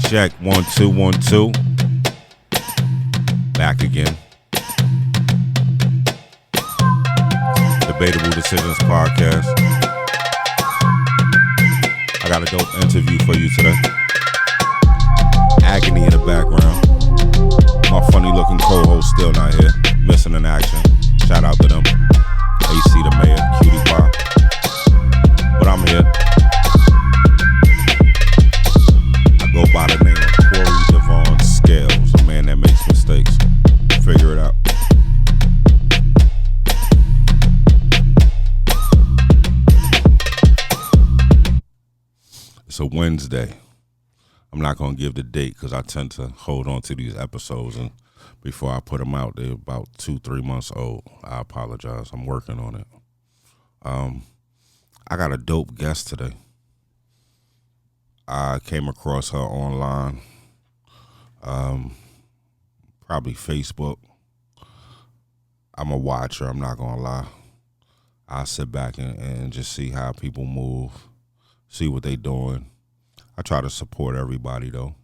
Check 1 2 1 2. Back again. Debatable Decisions Podcast. I got a dope interview for you today. Agony in the background. My funny looking co-host still not here. Missing in action. Shout out to them. AC the Mayor, Cutie Pop. But I'm here. I go by the name of Corey Devon Scales, a man that makes mistakes. Figure it out. It's a Wednesday. I'm not going to give the date because I tend to hold on to these episodes, and before I put them out, they're about 2-3 months old. I apologize. I'm working on it. I got a dope guest today. I came across her online, probably Facebook. I'm a watcher, I'm not going to lie. I sit back and just see how people move, see what they doing. I try to support everybody, though.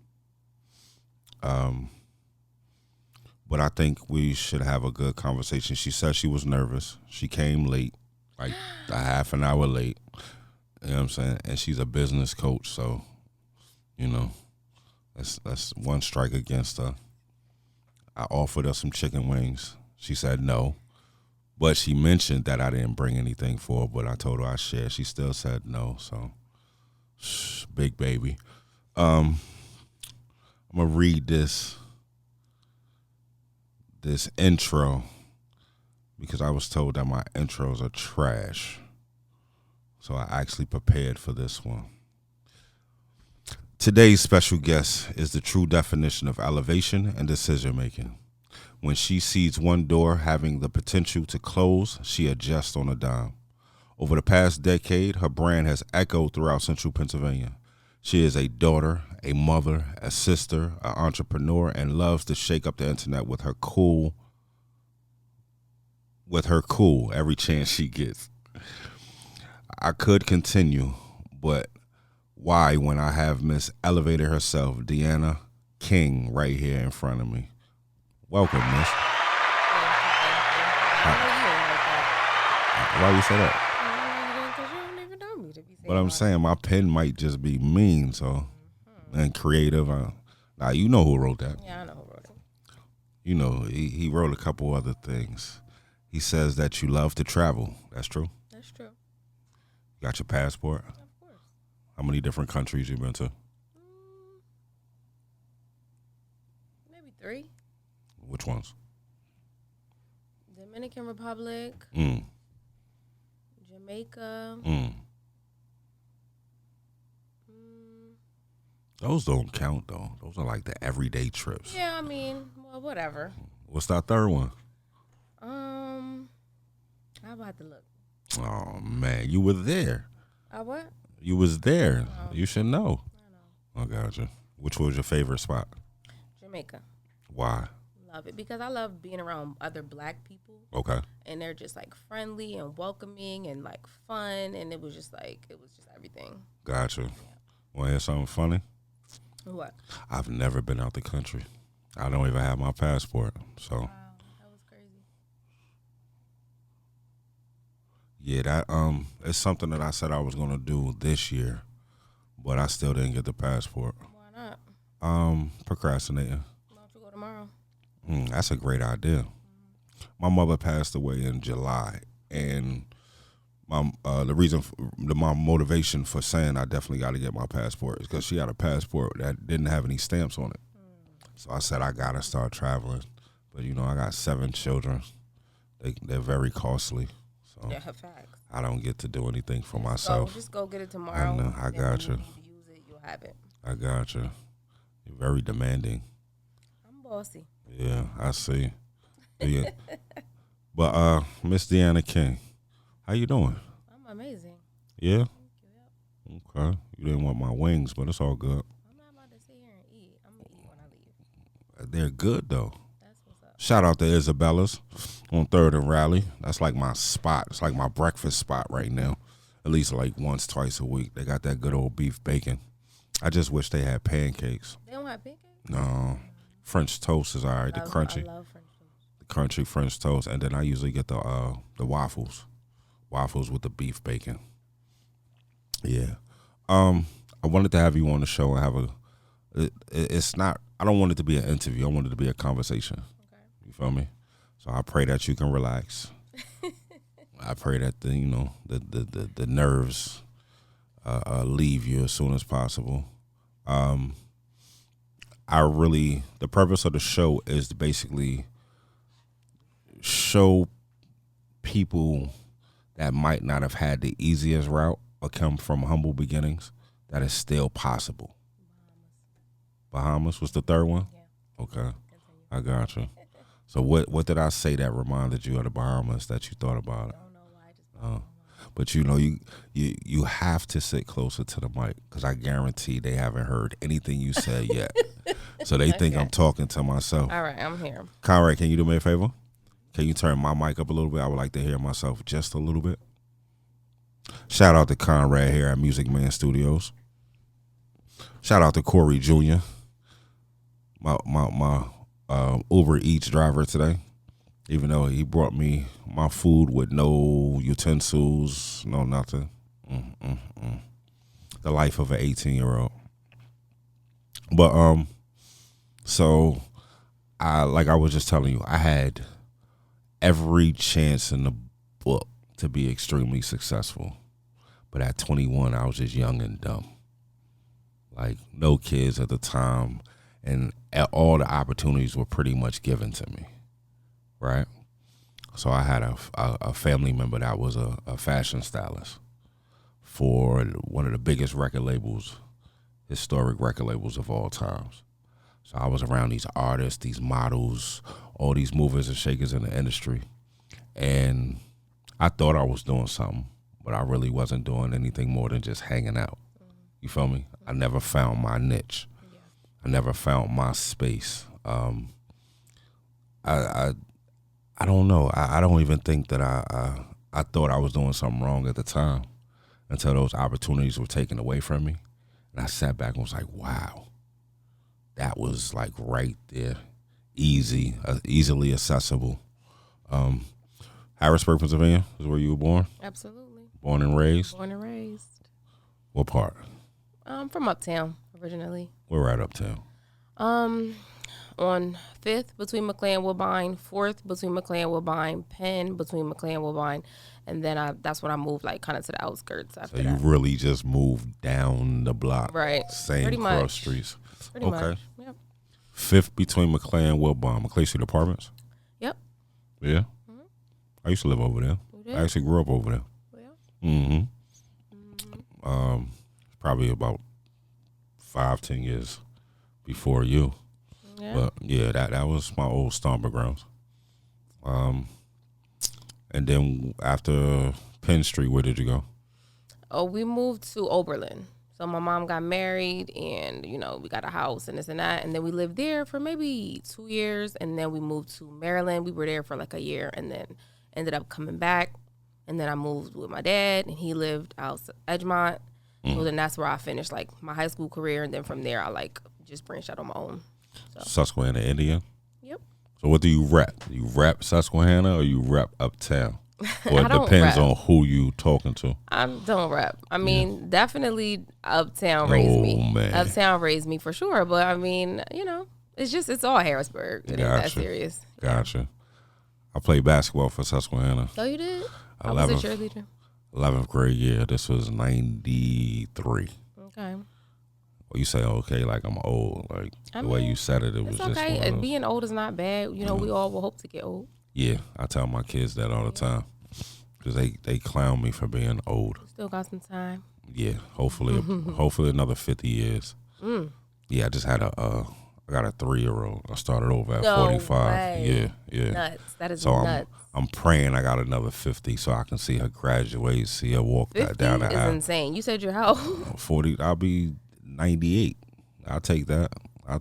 But I think we should have a good conversation. She said she was nervous. She came late, like a half an hour late. You know what I'm saying? And she's a business coach, so, you know, that's one strike against her. I offered her some chicken wings. She said no. But she mentioned that I didn't bring anything for her, but I told her I shared. She still said no, so big baby. I'm going to read this intro because I was told that my intros are trash. So I actually prepared for this one. Today's special guest is the true definition of elevation and decision making. When she sees one door having the potential to close, she adjusts on a dime. Over the past decade, her brand has echoed throughout central Pennsylvania. She is a daughter, a mother, a sister, an entrepreneur, and loves to shake up the internet with her cool every chance she gets. I could continue, but why when I have Miss Elevator herself, Deanna King, right here in front of me. Welcome, Miss. Why you say that? But I'm saying my pen might just be mean, so and creative. Now you know who wrote that. Yeah, I know who wrote it. You know, he wrote a couple other things. He says that you love to travel. That's true? That's true. You got your passport? Of course. How many different countries you been to? Maybe 3. Which ones? Dominican Republic. Jamaica. Those don't count, though. Those are like the everyday trips. Yeah, I mean, well, whatever. What's that third one? How about to look? Oh, man. You were there. I what? You was there. You should know. I know. I gotcha. Which was your favorite spot? Jamaica. Why? Love it because I love being around other black people. Okay. And they're just like friendly and welcoming and like fun, and it was just everything. Gotcha. Want to hear something funny? What? I've never been out the country. I don't even have my passport. So. Wow, that was crazy. Yeah, that it's something that I said I was gonna do this year, but I still didn't get the passport. Why not? Procrastinating. Why don't you go tomorrow? That's a great idea. My mother passed away in July, and my motivation for saying I definitely got to get my passport is because she had a passport that didn't have any stamps on it. So I said I gotta start traveling, but you know I got 7 children. They're very costly, so Yeah, facts. I don't get to do anything for myself. So just go get it tomorrow. I know. I got you. When you need to use it, you'll have it. I got you. You're very demanding. I'm bossy. Yeah, I see. Yeah. But Miss Deanna King, how you doing? I'm amazing. Yeah? Thank you. Okay. You didn't want my wings, but it's all good. I'm not about to sit here and eat. I'm going to eat when I leave. They're good, though. That's what's up. Shout out to Isabella's on 3rd and Raleigh. That's like my spot. It's like my breakfast spot right now. At least like once, twice a week. They got that good old beef bacon. I just wish they had pancakes. They don't have pancakes? No. French toast is all right. The crunchy. I love French toast. The crunchy French toast. And then I usually get the waffles. Waffles with the beef bacon. Yeah. I wanted to have you on the show and have it's not, I don't want it to be an interview. I want it to be a conversation. Okay. You feel me? So I pray that you can relax. I pray that the nerves leave you as soon as possible. The purpose of the show is to basically show people that might not have had the easiest route or come from humble beginnings that is still possible. Bahamas was the third one? Yeah. Okay. I got you. So what did I say that reminded you of the Bahamas that you thought about it? I don't know why. I just But you have to sit closer to the mic because I guarantee they haven't heard anything you said yet. So they think I'm talking to myself. All right, I'm here. Conrad, can you do me a favor? Can you turn my mic up a little bit? I would like to hear myself just a little bit. Shout out to Conrad here at Music Man Studios. Shout out to Corey Jr., my Uber Eats driver today. Even though he brought me my food with no utensils, no nothing. The life of an 18-year-old. But so I was just telling you, I had every chance in the book to be extremely successful. But at 21, I was just young and dumb. Like, no kids at the time, and all the opportunities were pretty much given to me, right? So I had a family member that was a fashion stylist for one of the biggest record labels, historic record labels of all times. So I was around these artists, these models, all these movers and shakers in the industry, and I thought I was doing something, but I really wasn't doing anything more than just hanging out. You feel me? I never found my niche. Yeah. I never found my space. I don't know. I don't even think that I thought I was doing something wrong at the time until those opportunities were taken away from me. And I sat back and was like, wow, that was like right there, easily accessible. Harrisburg, Pennsylvania is where you were born? Absolutely. Born and raised? Born and raised. What part? From uptown originally. We're right uptown. On 5th between McLean and Woodbine, 4th between McLean and Woodbine, Penn between McLean and Woodbine, and then that's when I moved like kind of to the outskirts after So that. you really just moved down the block, Right? Same Pretty cross much. streets. Pretty Okay. much. Yep. 5th between McLean and Woodbine, McLean Street Apartments. Yep. Yeah. Mm-hmm. I used to live over there. You did? I actually grew up over there. Yeah. Mm-hmm. Probably about 5-10 years before you. Yeah. But yeah, that was my old stomping grounds. And then after Penn Street, where did you go? Oh, we moved to Oberlin. So my mom got married, and we got a house and this and that, and then we lived there for maybe 2 years, and then we moved to Maryland. We were there for like a year, and then ended up coming back, and then I moved with my dad, and he lived out Edgemont. So then that's where I finished like my high school career, and then from there I like just branched out on my own. So. Susquehanna, Indian? Yep. So what do you rep? You rep Susquehanna or you rep uptown? Or I it don't depends rep. on who you talking to. I don't rap. I mean, definitely Uptown raised me. Man. Uptown raised me for sure. But I mean, it's all Harrisburg. It ain't that serious. Gotcha. I played basketball for Susquehanna. Oh, you did? I was a 11th cheerleader. 11th grade year. This was 93. Okay. Well, you say okay, like I'm old. Like the way you said it, was It's just okay. one of those. Being old is not bad. We all will hope to get old. Yeah, I tell my kids that all the time because they clown me for being old. Still got some time. Yeah, hopefully another 50 years. Yeah, I just had I got a 3-year-old. I started over at 45. Way. Yeah. Nuts. That is So nuts. I'm praying I got another 50 so I can see her graduate, see her walk 50 down the is aisle. insane. You said you're how old? 40, I'll be 98. I'll take that.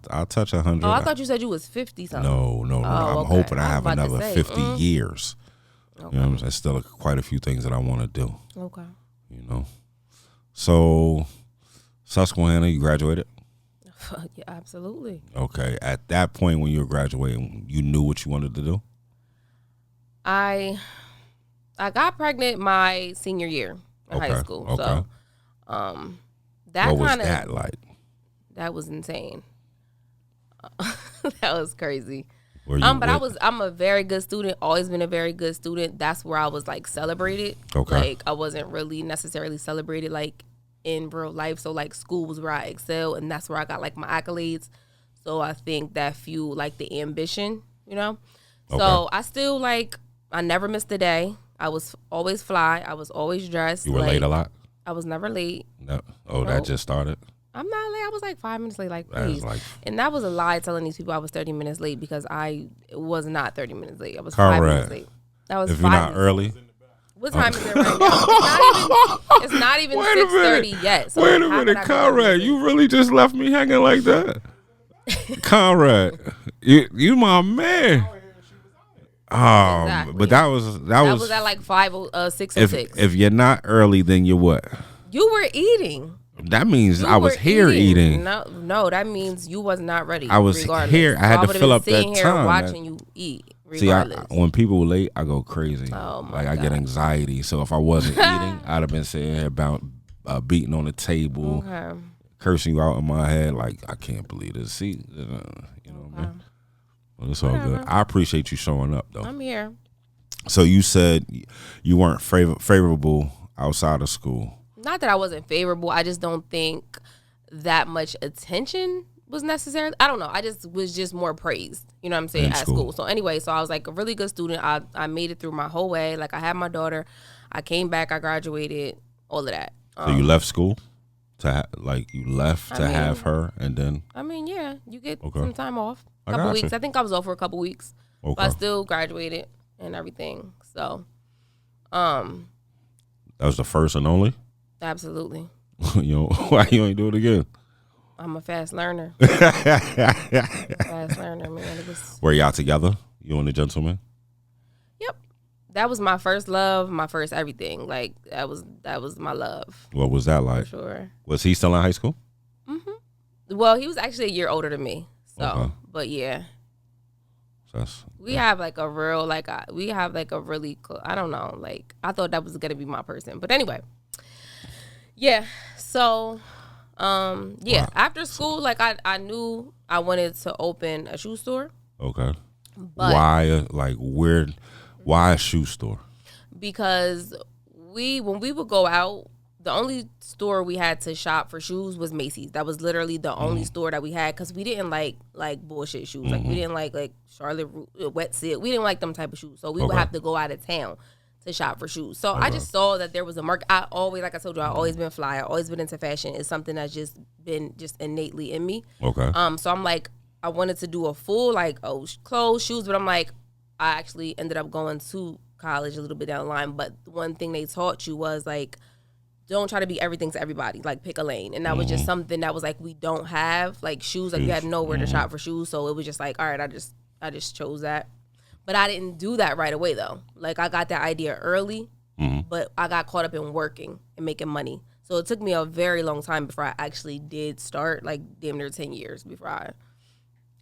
I'll touch 100. Oh, I thought you said you was 50 something. No. Oh, I'm okay. hoping I I was have about to another say, 50 years. Okay. You know what I'm saying? There's still quite a few things that I want to do. Okay. You know? So Susquehanna, you graduated? Yeah, absolutely. Okay. At that point when you were graduating, you knew what you wanted to do? I got pregnant my senior year in high school. Okay. So that what was kind of that like? that was insane. That was crazy. Were you But I'm a very good student, always been a very good student. That's where I was like celebrated. Okay. Like I wasn't really necessarily celebrated like in real life. So like school was where I excelled, and that's where I got like my accolades. So I think that fueled like the ambition, you know? So I still like, I never missed a day. I was always fly. I was always dressed. You were late a lot? I was never late. No. Oh, that just started? I'm not late. I was like 5 minutes late, like, That is please. like, And that was a lie telling these people I was 30 minutes late because I was not 30 minutes late. I was 5 minutes late. That was if you're 5 not minutes early. late. What time is it right now? It's not even Wait a 6:30 yet. So Wait a how minute, could I be Conrad. late? You really just left me hanging like that? Conrad, you my man. Oh, Exactly. but that was That was at like 6:06. if you're not early, then you're what? You were eating. That means You I was were here eating. No, that means you was not ready. I was regardless. here. I had So to would've fill been up that sitting here time. watching you eat. See, Regardless. when people late, I go crazy. Oh, my like I get God. anxiety. So if I wasn't eating, I'd have been sitting here beating on the table, Okay. cursing you out in my head. Like I can't believe this. See, you know what I mean? Well, it's all good. I appreciate you showing up though. I'm here. So you said you weren't favorable outside of school. Not that I wasn't favorable. I just don't think that much attention was necessary. I don't know. I just was just more praised. You know what I'm saying? In At school. school. So anyway, so I was like a really good student. I made it through my whole way. Like I had my daughter. I came back. I graduated. All of that. So you left school to have her, and then I mean, yeah, you get Okay. some time off. I Couple got weeks. you. I think I was off for a couple weeks. okay. But I still graduated and everything. So, um, That was the first and only. absolutely. You know why you ain't do it again? I'm a fast learner. Fast learner, man. It was. Were y'all together? You and the gentleman? Yep. That was my first love, my first everything. Like that was my love What was that for like? sure. Was he still in high school? Well, he was actually a year older than me. So, Okay. but yeah, That's we have like a real really I don't know, like I thought that was gonna be my person, but anyway, yeah. So, yeah. Wow. After school, like I knew I wanted to open a shoe store, okay. but Why a shoe store? because when we would go out, the only store we had to shop for shoes was Macy's. That was literally the only store that we had because we didn't like bullshit shoes. Like we didn't like Charlotte Wet Seal. We didn't like them type of shoes. So we would have to go out of town to shop for shoes. So I just saw that there was a market. I always, like I told you, I've always been fly. I've always been into fashion. It's something that's just been innately in me. Okay. So I'm like, I wanted to do a full clothes, shoes, but I'm like, I actually ended up going to college a little bit down the line. But one thing they taught you was like, don't try to be everything to everybody. Like pick a lane, and that was just something that was like we don't have like shoes. Like you had nowhere to shop for shoes, so it was just like, all right, I just chose that. But I didn't do that right away though. Like I got that idea early, but I got caught up in working and making money. So it took me a very long time before I actually did start. Like damn near 10 years before I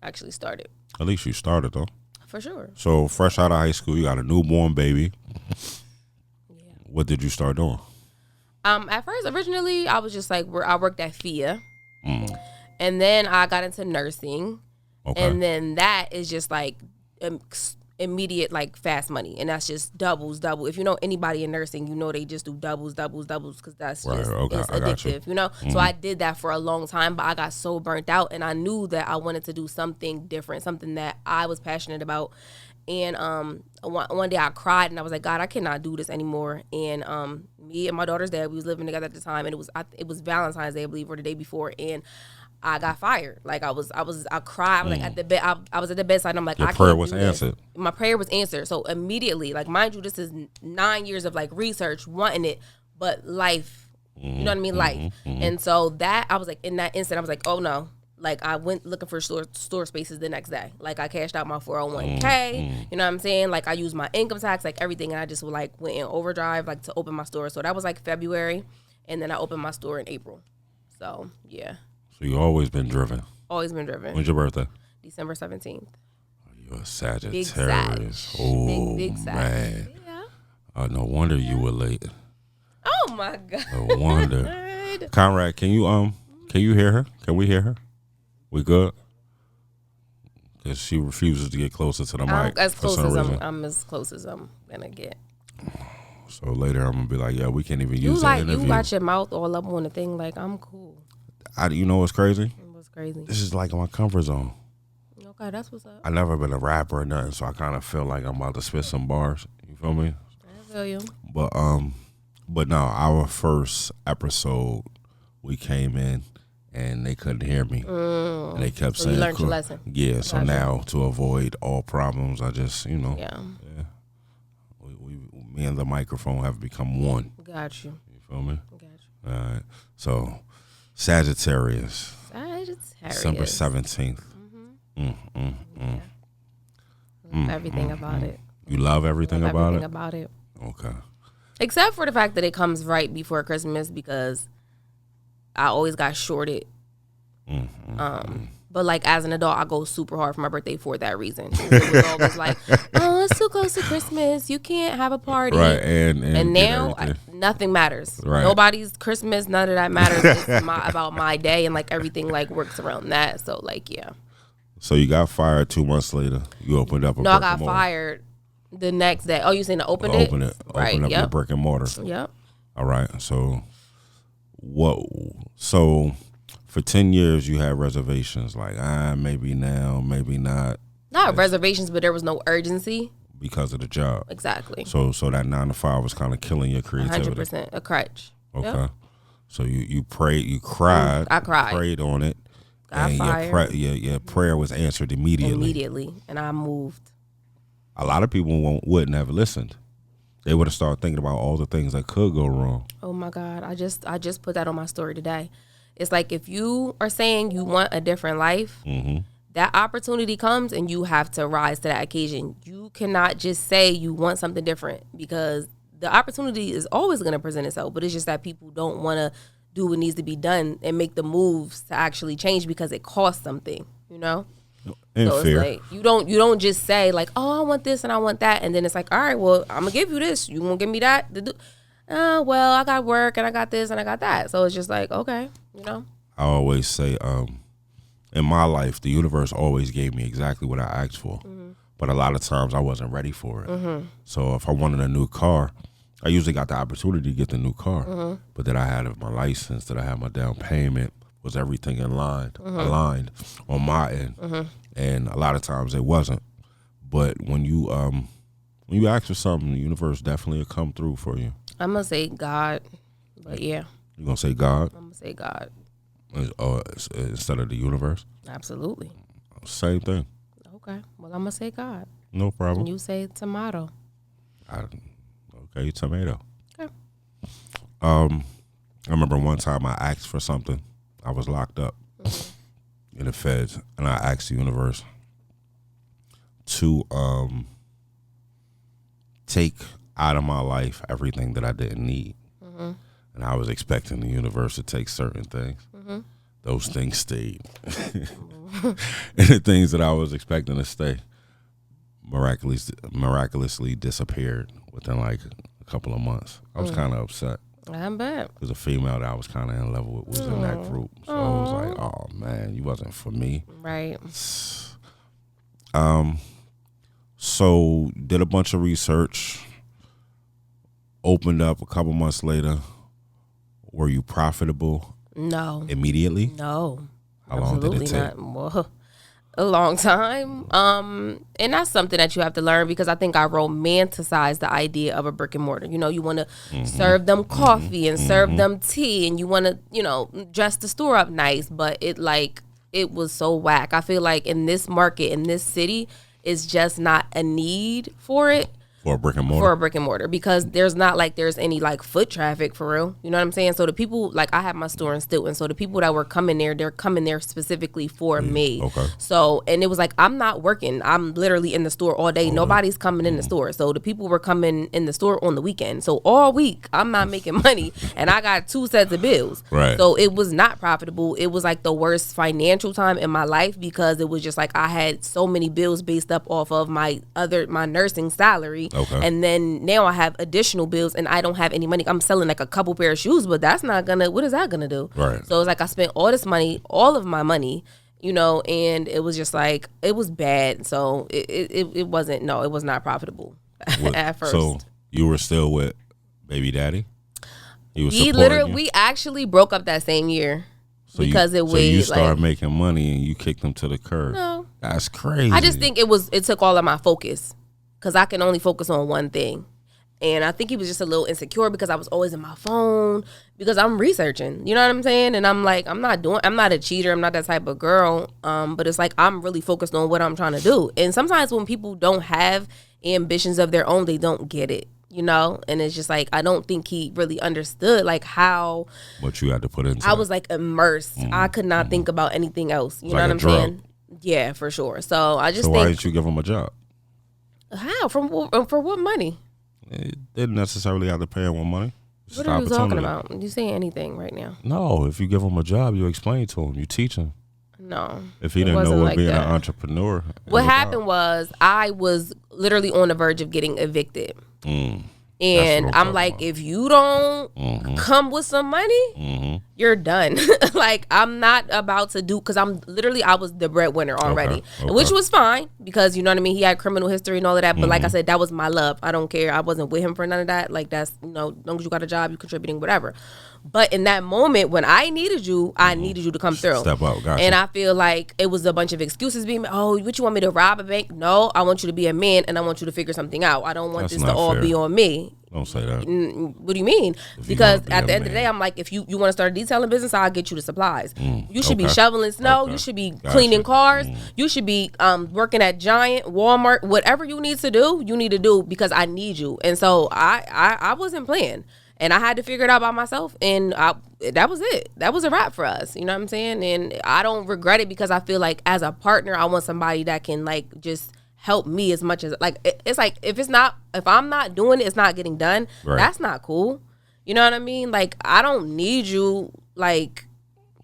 actually started. At least you started though. For sure. So fresh out of high school, you got a newborn baby. Yeah. What did you start doing? At first, originally, I was just like, I worked at FIA. And then I got into nursing. Okay. And then that is just like immediate, like fast money. And that's just double. If you know anybody in nursing, you know they just do doubles because that's Right, just okay, it's I got you. addictive, you know? So I did that for a long time, but I got so burnt out and I knew that I wanted to do something different, something that I was passionate about. And one day I cried and I was like, God, I cannot do this anymore. And me and my daughter's dad, we was living together at the time, and it was Valentine's Day, I believe, or the day before, and I got fired. Like I cried. I was like at the bed. I was at the bedside. And I'm like, Your I prayer can't was do this. answered. My prayer was answered. So immediately, like mind you, this is 9 years of like research, wanting it, but life. You know what I mean, life. And so that I was like, in that instant, I was like, oh no. Like I went looking for store spaces the next day. Like I cashed out my 401k. You know what I'm saying? Like I used my income tax, like everything, and I just like went in overdrive, like to open my store. So that was like February, and then I opened my store in April. So yeah, So you always been driven. always been driven. When's your birthday? December 17th. You're a Sagittarius. Sag. Oh Big Sag. man. Yeah. No wonder you were late. Oh my God. No wonder. Conrad, can you hear her? Can we hear her? We good? Because she refuses to get closer to the mic. I'm as close as I'm gonna get. So later I'm gonna be like, yeah, we can't even use that interview. You got your mouth all up on the thing. Like, I'm cool. You know what's crazy? What's crazy? This is like my comfort zone. Okay, that's what's up. I never been a rapper or nothing, so I kind of feel like I'm about to spit some bars. You feel me? I feel you. But no, our first episode, we came in and they couldn't hear me, and they kept saying, "You learned your lesson." Yeah. So now to avoid all problems, I just Yeah. Me and the microphone have become one. Got you. You feel me? Got you. All right. So Sagittarius. December 17th. Everything about it. You love everything about it? About it. Okay. Except for the fact that it comes right before Christmas, because I always got shorted. But like as an adult, I go super hard for my birthday for that reason. It was always like, oh, it's too close to Christmas. You can't have a party. Right. And now nothing matters. Right. Nobody's Christmas. None of that matters. It's about my day, and like everything like works around that. So like, yeah. So you got fired 2 months later. You opened up a No, I got fired the next day. Oh, you saying to open it? Open it. Right. Open up your brick and mortar. Yep. All right. So So for 10 years you had reservations, like maybe now, maybe not. Not reservations, but there was no urgency because of the job. Exactly. So that 9 to 5 was kind of killing your creativity. 100% a crutch. Okay. Yep. So you prayed, you cried. I cried. You prayed on it. Got fired. Your prayer was answered immediately. And I moved. A lot of people wouldn't have listened. They would have started thinking about all the things that could go wrong. Oh my God. I just put that on my story today. It's like if you are saying you want a different life, that opportunity comes and you have to rise to that occasion. You cannot just say you want something different, because the opportunity is always going to present itself, but it's just that people don't want to do what needs to be done and make the moves to actually change because it costs something, you know? And so fear. It's like you don't just say like, oh, I want this and I want that, and then it's like, all right, well, I'm gonna give you this. You gonna give me that? Well, I got work and I got this and I got that. So it's just like, okay, you know. I always say, in my life, the universe always gave me exactly what I asked for, but a lot of times I wasn't ready for it. So if I wanted a new car, I usually got the opportunity to get the new car, but then I had my license, that I had my down payment, was everything aligned on my end, and a lot of times it wasn't. But when you ask for something, the universe definitely will come through for you. I'm gonna say God, but yeah, You gonna say God? I'm gonna say God. Instead of the universe? Absolutely. Same thing. Okay. Well, I'm gonna say God. No problem. And you say tomato. Okay, tomato. Okay. I remember one time I asked for something. I was locked up in the feds, and I asked the universe to take out of my life everything that I didn't need. And I was expecting the universe to take certain things. Those things stayed. And the things that I was expecting to stay miraculously disappeared within like a couple of months. I was kind of upset. I bet. Because a female that I was kind of in love with was in that group. So I was like, oh, man, you wasn't for me. Right. So did a bunch of research. Opened up a couple months later. Were you profitable? No. Immediately? No. How long did it take? Not. Well, a long time. And that's something that you have to learn, because I think I romanticized the idea of a brick and mortar. You know, you want to serve them coffee and serve them tea, and you want to, you know, dress the store up nice, but it was so whack. I feel like in this market, in this city, it's just not a need for it. For a brick and mortar? For a brick and mortar, because there's not like there's any like foot traffic for real. You know what I'm saying? So the people, like I have my store in Stilton, so the people that were coming there, they're coming there specifically for me. Okay. So, and it was like, I'm not working. I'm literally in the store all day. Nobody's coming in the store. So the people were coming in the store on the weekend. So all week, I'm not making money and I got 2 sets of bills. Right. So it was not profitable. It was like the worst financial time in my life, because it was just like I had so many bills based up off of my nursing salary. Okay. And then now I have additional bills and I don't have any money. I'm selling like a couple pair of shoes, but that's not gonna, what is that gonna do? Right. So it's like I spent all this money, all of my money, you know, and it was just like, it was bad. So it wasn't, no, it was not profitable at first. So you were still with baby daddy? He was He supporting literally, you? we actually broke up that same year. So because you, it so weighed, you started like, making money and you kicked him to the curb. No. That's crazy. I just think it took all of my focus, because I can only focus on one thing. And I think he was just a little insecure because I was always in my phone, because I'm researching, you know what I'm saying? And I'm like, I'm not a cheater. I'm not that type of girl. But it's like, I'm really focused on what I'm trying to do. And sometimes when people don't have ambitions of their own, they don't get it, you know? And it's just like, I don't think he really understood like how what you had to put into I it. was like immersed. I could not think about anything else. You know like what a I'm drug. saying? Yeah, for sure. So I just So think, why didn't you give him a job? how? For what money? It didn't necessarily have to pay him more money. It's What an are you talking opportunity. about? You saying anything right now? No, if you give him a job, you explain to him, you teach him. No. If he it didn't know wasn't what like being that. an entrepreneur. What is happened was I was literally on the verge of getting evicted. about. And what I'm I'm talking like, about. if you don't come with some money, you're done. Like, I'm not about to do, because I was the breadwinner already, Okay. which was fine, because, you know what I mean, he had criminal history and all of that. But like I said, that was my love. I don't care. I wasn't with him for none of that. Like, that's, you know, as long as you got a job, you contributing, whatever. But in that moment when I needed you, I needed you to come through. Step up, gotcha. And I feel like it was a bunch of excuses being made. Oh, what, you want me to rob a bank? No, I want you to be a man and I want you to figure something out. I don't want That's this to not all fair. be on me. Don't say that. What do you mean? you Because wanna be at a the end of the man. day, I'm like, if you want to start a detailing business, I'll get you the supplies. You should be okay. shoveling snow. Okay. You should be Gotcha. cleaning cars. You should be working at Giant, Walmart, whatever you need to do because I need you. And so I wasn't playing. And I had to figure it out by myself. And that was it. That was a wrap for us. You know what I'm saying? And I don't regret it, because I feel like as a partner, I want somebody that can like just help me as much as, like, it's like, if I'm not doing it, it's not getting done. Right. That's not cool. You know what I mean? Like, I don't need you, like,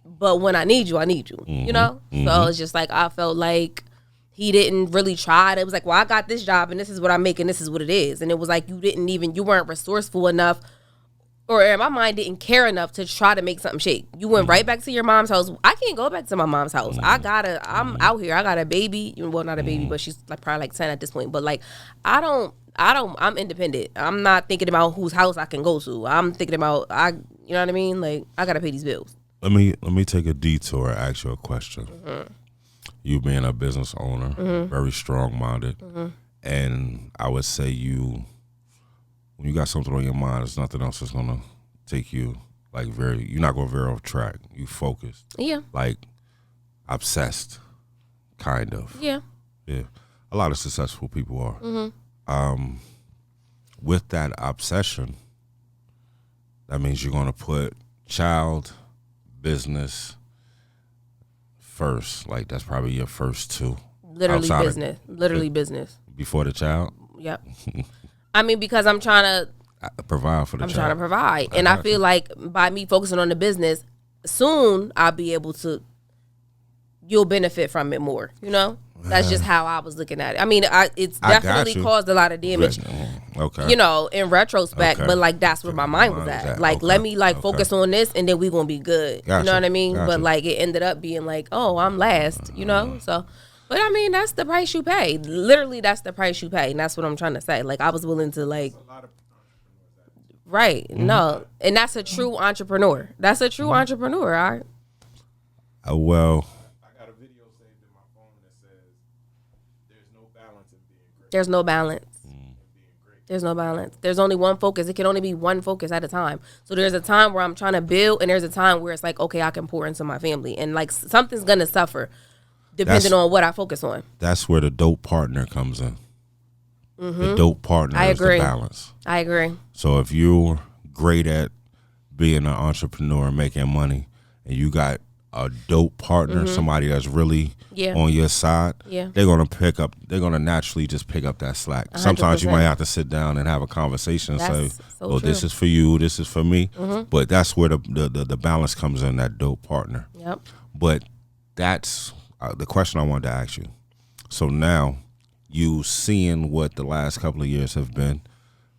but when I need you, you know? So it's just like, I felt like he didn't really try. It was like, well, I got this job and this is what I make and this is what it is. And it was like, you weren't resourceful enough, or in my mind, didn't care enough to try to make something shake. You went right back to your mom's house. I can't go back to my mom's house. I'm out here. I got a baby. Well, not a baby, but she's like probably like 10 at this point. But like, I'm independent. I'm not thinking about whose house I can go to. I'm thinking about, you know what I mean? Like, I got to pay these bills. Let me take a detour and ask you a question. You being a business owner, very strong-minded, and I would say when you got something on your mind, there's nothing else that's gonna take you like you're not gonna veer off track. You focused, Yeah. like obsessed, kind of. Yeah. Yeah, a lot of successful people are. With that obsession, that means you're gonna put child, business first. Like, that's probably your first two. Literally Outside of- business. Literally business. before the child. Yep. I mean, because I'm trying to Provide for the I'm child. trying to provide. And I feel like by me focusing on the business, soon I'll be able to, you'll benefit from it more, you know? That's just how I was looking at it. I mean, it's I got definitely you. caused a lot of damage, Okay. you know, in retrospect, Okay. but like that's where my mind was at. Like, let me like focus on this and then we gonna be good. You Gotcha. know what I mean? Gotcha. But like it ended up being like, oh, I'm last, you know? So, but I mean, that's the price you pay. Literally, that's the price you pay. And that's what I'm trying to say. Like, I was willing to like, right. No. And that's a true entrepreneur. That's a true entrepreneur. All right. Well, I got a video saved in my phone that says there's no balance in being great. There's no balance. There's no balance. There's only one focus. It can only be one focus at a time. So there's a time where I'm trying to build, and there's a time where it's like, okay, I can pour into my family. And like something's going to suffer depending on what I focus on. that's where the dope partner comes in. The dope partner I is agree. the balance. I agree. So if you're great at being an entrepreneur and making money, and you got a dope partner, somebody that's really Yeah. on your side, Yeah. they're gonna naturally just pick up that slack. Sometimes you 100%. might have to sit down and have a conversation and That's say, so well, true. this is for you, this is for me. But that's where the balance comes in, that dope partner. Yep. But that's the question I wanted to ask you. So now you seeing what the last couple of years have been,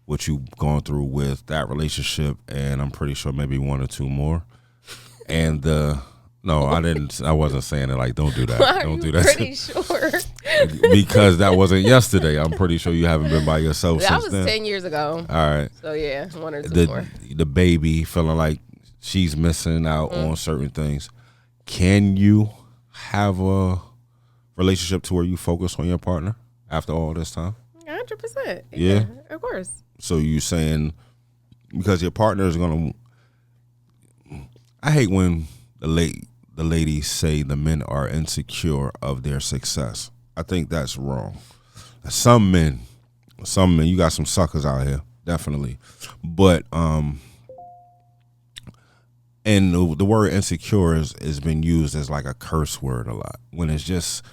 what you've gone through with that relationship, and I'm pretty sure maybe one or two more. And no, I wasn't saying it like, don't do that. Are Don't you do that. pretty sure? Because that wasn't yesterday. I'm pretty sure you haven't been by yourself That since was then. 10 years ago. All right. So yeah, one or two more. The baby feeling like she's missing out on certain things. Can you have a relationship to where you focus on your partner after all this time? 100%. Yeah? Of course. So you saying because your partner is gonna. I hate when the ladies say the men are insecure of their success. I think that's wrong. Some men, you got some suckers out here, definitely. But and the word insecure is been used as like a curse word a lot when it's just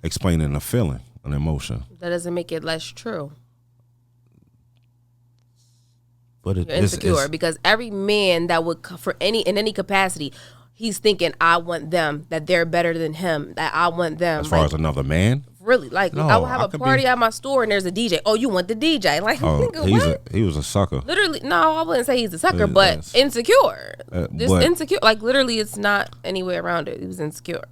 explaining a feeling, an emotion. That doesn't make it less true. But You're insecure because every man that would in any capacity, he's thinking, I want them, that they're better than him, that I want them. as far as another man. Really, like No, I will have I a could party be- at my store and there's a DJ. Oh, you want the DJ? Like, Oh, nigga, what? he was a sucker. Literally, no, I wouldn't say he's a sucker, Yeah, but that's- insecure. Just but- insecure. Like literally, it's not any way around it. He was insecure.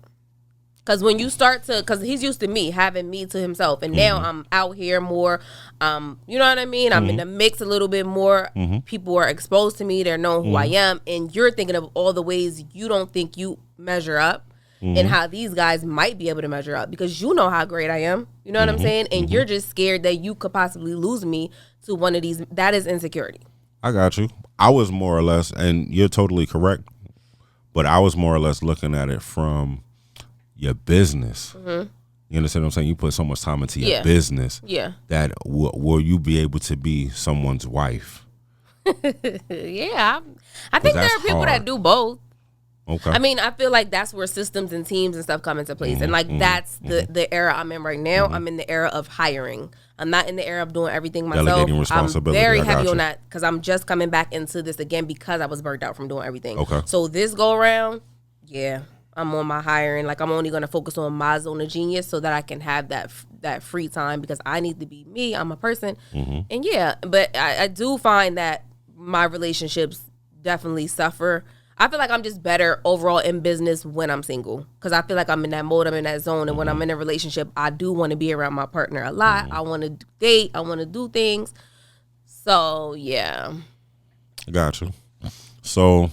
Because when you start to, because he's used to me having me to himself, and now I'm out here more. You know what I mean? I'm in the mix a little bit more. People are exposed to me. They're knowing who I am, and you're thinking of all the ways you don't think you measure up, and how these guys might be able to measure up because you know how great I am. You know what I'm saying? And you're just scared that you could possibly lose me to one of these. That is insecurity. I got you. I was more or less, and you're totally correct, but I was more or less looking at it from your business. You understand what I'm saying? You put so much time into your Yeah. business Yeah. that will you be able to be someone's wife? Yeah. I think there that's are people hard. that do both. Okay. I mean, I feel like that's where systems and teams and stuff come into place. And like that's the era I'm in right now. I'm in the era of hiring. I'm not in the era of doing everything myself. Delegating I'm responsibility. very I got heavy you. on that because I'm just coming back into this again because I was burnt out from doing everything. Okay. So this go around, yeah, I'm on my hiring. Like I'm only going to focus on my zone of genius so that I can have that free time because I need to be me. I'm a person. And yeah, but I do find that my relationships definitely suffer. I feel like I'm just better overall in business when I'm single because I feel like I'm in that mode, I'm in that zone. And when I'm in a relationship, I do want to be around my partner a lot. I want to date. I want to do things. So, yeah. Got you. So,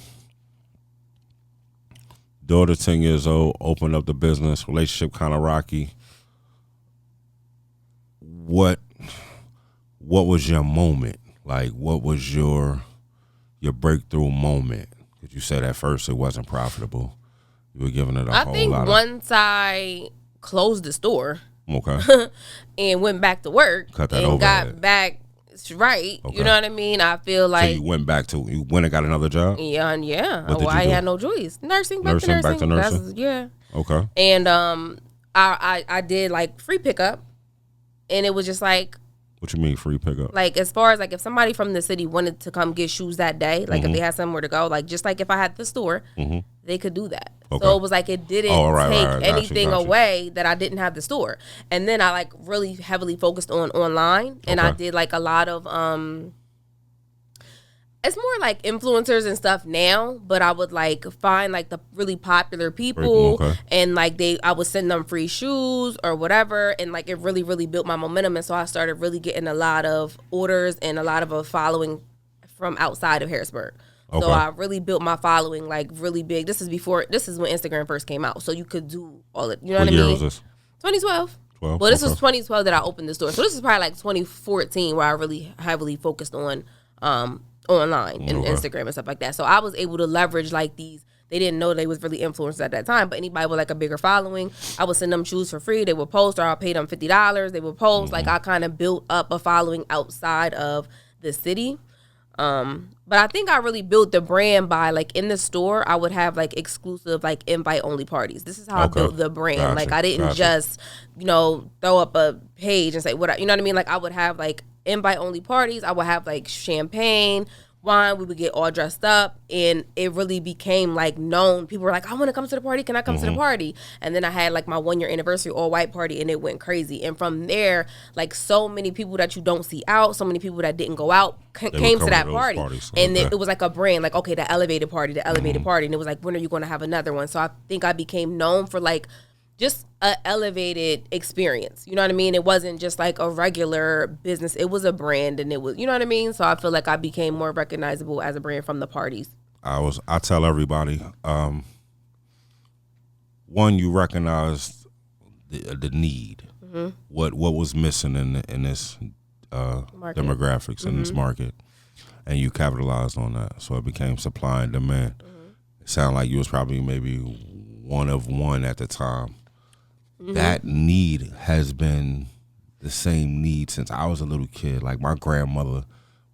daughter 10 years old, opened up the business, relationship kind of rocky. What was your moment? Like, what was your breakthrough moment? Because you said at first it wasn't profitable. You were giving it a I whole think lot once I closed the store Okay. and went back to work Cut that and overhead. got back right, Okay. you know what I mean? I feel So like you went and got another job? yeah. What did you I do? had no choice. Nursing, back Nursing, to back to nursing. nursing? Yeah. Okay. And I did like free pickup, and it was just like What you mean free pickup? as far as like if somebody from the city wanted to come get shoes that day, like if they had somewhere to go, like just like if I had the store, they could do that. Okay. So it was like it didn't Oh, right, take right. Got you, anything got you. away that I didn't have the store. And then I like really heavily focused on online, and I Okay. did like a lot of it's more like influencers and stuff now, but I would like find like the really popular people Okay. and like I would send them free shoes or whatever, and like it really, really built my momentum. And so I started really getting a lot of orders and a lot of a following from outside of Harrisburg. Okay. So I really built my following like really big. This is when Instagram first came out. So you could do all it, you know what What I year mean? was this? 2012. 12? Well, this was Okay. 2012 that I opened the store. So this is probably like 2014 where I really heavily focused on online and Okay. Instagram and stuff like that. So I was able to leverage like these they didn't know they was really influencers at that time. But anybody with like a bigger following, I would send them shoes for free. They would post, or I'll pay them $50. They would post. Like I kind of built up a following outside of the city. But I think I really built the brand by like in the store, I would have like exclusive, like invite only parties. This is how I built the brand. Gotcha. Like I didn't just, throw up a page and say what, you know what I mean? Like I would have like invite only parties. I would have like champagne, wine. We would get all dressed up, and it really became like known. People were like, I want to come to the party. Can I come to the party? And then I had like my 1 year anniversary all white party, and it went crazy. And from there, like so many people that you don't see out, so many people that didn't go out came to that party. And then it was like a brand, like, okay, the elevated party. And it was like, when are you going to have another one? So I think I became known for like just a elevated experience. You know what I mean? It wasn't just like a regular business. It was a brand, and it was, you know what I mean? So I feel like I became more recognizable as a brand from the parties. I tell everybody, one, you recognize the need, what was missing in this demographics in this market, and you capitalized on that. So it became supply and demand. It sounded like you was probably maybe one of one at the time. That need has been the same need since I was a little kid. Like my grandmother